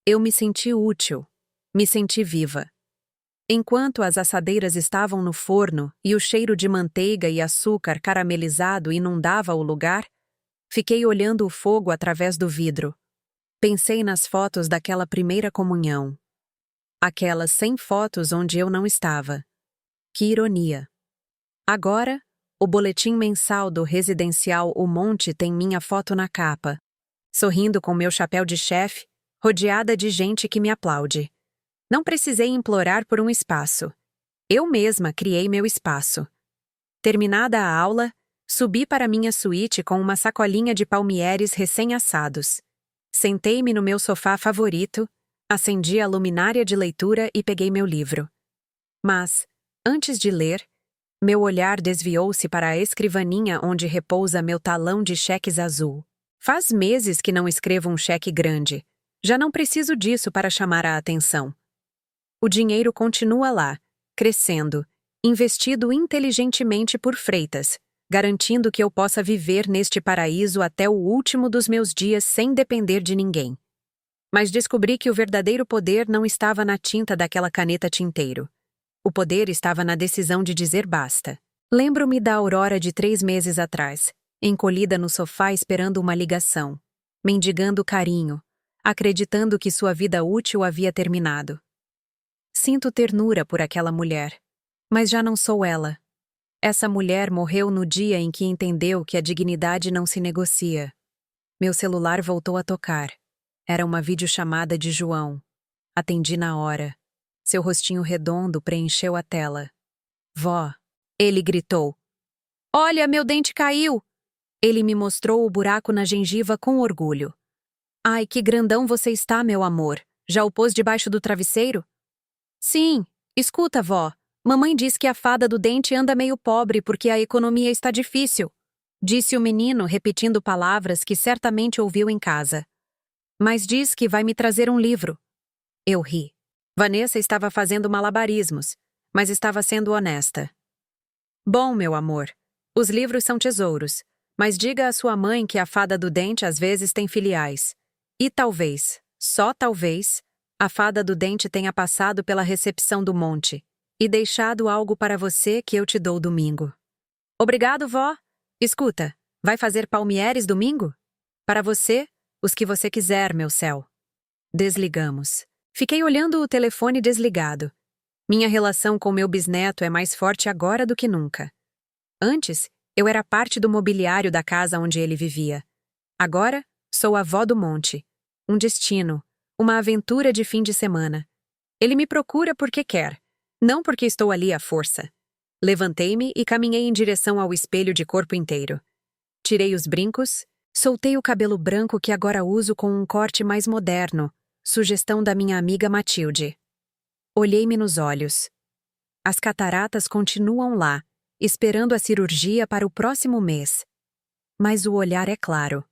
Eu me senti útil, me senti viva. Enquanto as assadeiras estavam no forno e o cheiro de manteiga e açúcar caramelizado inundava o lugar, fiquei olhando o fogo através do vidro. Pensei nas fotos daquela primeira comunhão. Aquelas 100 fotos onde eu não estava. Que ironia. Agora, o boletim mensal do residencial O Monte tem minha foto na capa, sorrindo com meu chapéu de chefe, rodeada de gente que me aplaude. Não precisei implorar por um espaço. Eu mesma criei meu espaço. Terminada a aula, subi para minha suíte com uma sacolinha de palmieres recém-assados. Sentei-me no meu sofá favorito, acendi a luminária de leitura e peguei meu livro. Mas, antes de ler, meu olhar desviou-se para a escrivaninha onde repousa meu talão de cheques azul. Faz meses que não escrevo um cheque grande. Já não preciso disso para chamar a atenção. O dinheiro continua lá, crescendo, investido inteligentemente por Freitas, garantindo que eu possa viver neste paraíso até o último dos meus dias sem depender de ninguém. Mas descobri que o verdadeiro poder não estava na tinta daquela caneta tinteiro. O poder estava na decisão de dizer basta. Lembro-me da Aurora de 3 meses atrás, encolhida no sofá esperando uma ligação, mendigando carinho, acreditando que sua vida útil havia terminado. Sinto ternura por aquela mulher, mas já não sou ela. Essa mulher morreu no dia em que entendeu que a dignidade não se negocia. Meu celular voltou a tocar. Era uma videochamada de João. Atendi na hora. Seu rostinho redondo preencheu a tela. Vó, ele gritou. Olha, meu dente caiu! Ele me mostrou o buraco na gengiva com orgulho. Ai, que grandão você está, meu amor. Já o pôs debaixo do travesseiro? Sim, escuta, vó. Mamãe diz que a fada do dente anda meio pobre porque a economia está difícil, disse o menino repetindo palavras que certamente ouviu em casa. Mas diz que vai me trazer um livro. Eu ri. Vanessa estava fazendo malabarismos, mas estava sendo honesta. Bom, meu amor, os livros são tesouros, mas diga à sua mãe que a fada do dente às vezes tem filiais. E talvez, só talvez, a fada do dente tenha passado pela recepção do monte e deixado algo para você que eu te dou domingo. Obrigado, vó. Escuta, vai fazer palmieres domingo? Para você, os que você quiser, meu céu. Desligamos. Fiquei olhando o telefone desligado. Minha relação com meu bisneto é mais forte agora do que nunca. Antes, eu era parte do mobiliário da casa onde ele vivia. Agora, sou a avó do monte. Um destino, uma aventura de fim de semana. Ele me procura porque quer, não porque estou ali à força. Levantei-me e caminhei em direção ao espelho de corpo inteiro. Tirei os brincos, soltei o cabelo branco que agora uso com um corte mais moderno, sugestão da minha amiga Matilde. Olhei-me nos olhos. As cataratas continuam lá, esperando a cirurgia para o próximo mês. Mas o olhar é claro.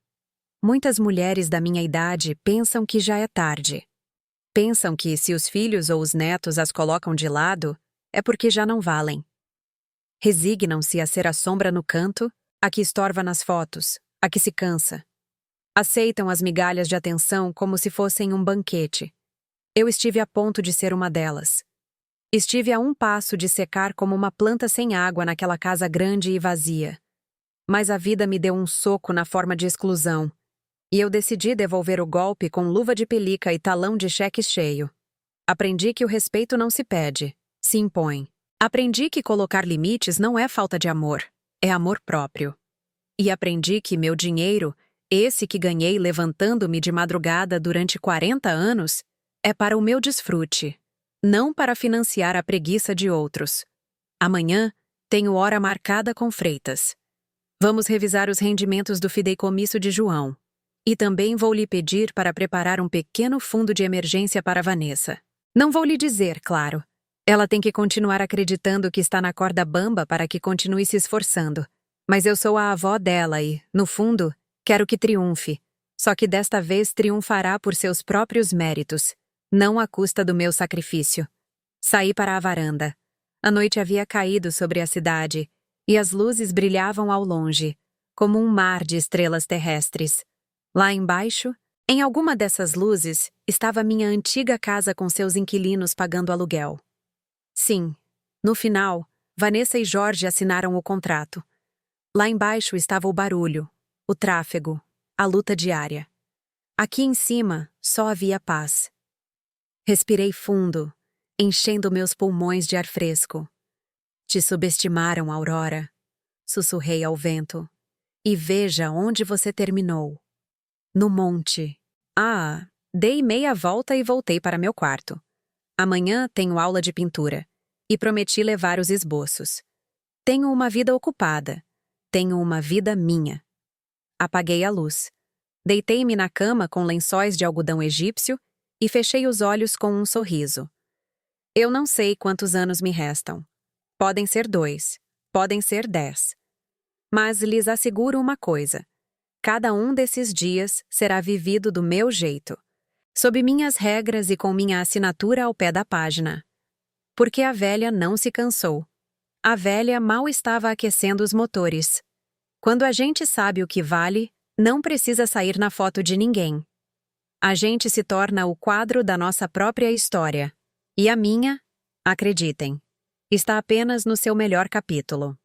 Muitas mulheres da minha idade pensam que já é tarde. Pensam que, se os filhos ou os netos as colocam de lado, é porque já não valem. Resignam-se a ser a sombra no canto, a que estorva nas fotos, a que se cansa. Aceitam as migalhas de atenção como se fossem um banquete. Eu estive a ponto de ser uma delas. Estive a um passo de secar como uma planta sem água naquela casa grande e vazia. Mas a vida me deu um soco na forma de exclusão, e eu decidi devolver o golpe com luva de pelica e talão de cheque cheio. Aprendi que o respeito não se pede, se impõe. Aprendi que colocar limites não é falta de amor, é amor próprio. E aprendi que meu dinheiro, esse que ganhei levantando-me de madrugada durante 40 anos, é para o meu desfrute, não para financiar a preguiça de outros. Amanhã, tenho hora marcada com Freitas. Vamos revisar os rendimentos do fideicomisso de João. E também vou lhe pedir para preparar um pequeno fundo de emergência para Vanessa. Não vou lhe dizer, claro. Ela tem que continuar acreditando que está na corda bamba para que continue se esforçando. Mas eu sou a avó dela e, no fundo, quero que triunfe. Só que desta vez triunfará por seus próprios méritos, não à custa do meu sacrifício. Saí para a varanda. A noite havia caído sobre a cidade, e as luzes brilhavam ao longe, como um mar de estrelas terrestres. Lá embaixo, em alguma dessas luzes, estava minha antiga casa com seus inquilinos pagando aluguel. Sim, no final, Vanessa e Jorge assinaram o contrato. Lá embaixo estava o barulho, o tráfego, a luta diária. Aqui em cima, só havia paz. Respirei fundo, enchendo meus pulmões de ar fresco. Te subestimaram, Aurora. Sussurrei ao vento. E veja onde você terminou. No monte. Ah, dei meia volta e voltei para meu quarto. Amanhã tenho aula de pintura. E prometi levar os esboços. Tenho uma vida ocupada. Tenho uma vida minha. Apaguei a luz. Deitei-me na cama com lençóis de algodão egípcio e fechei os olhos com um sorriso. Eu não sei quantos anos me restam. Podem ser 2, podem ser 10. Mas lhes asseguro uma coisa. Cada um desses dias será vivido do meu jeito, sob minhas regras e com minha assinatura ao pé da página. Porque a velha não se cansou. A velha mal estava aquecendo os motores. Quando a gente sabe o que vale, não precisa sair na foto de ninguém. A gente se torna o quadro da nossa própria história. E a minha, acreditem, está apenas no seu melhor capítulo.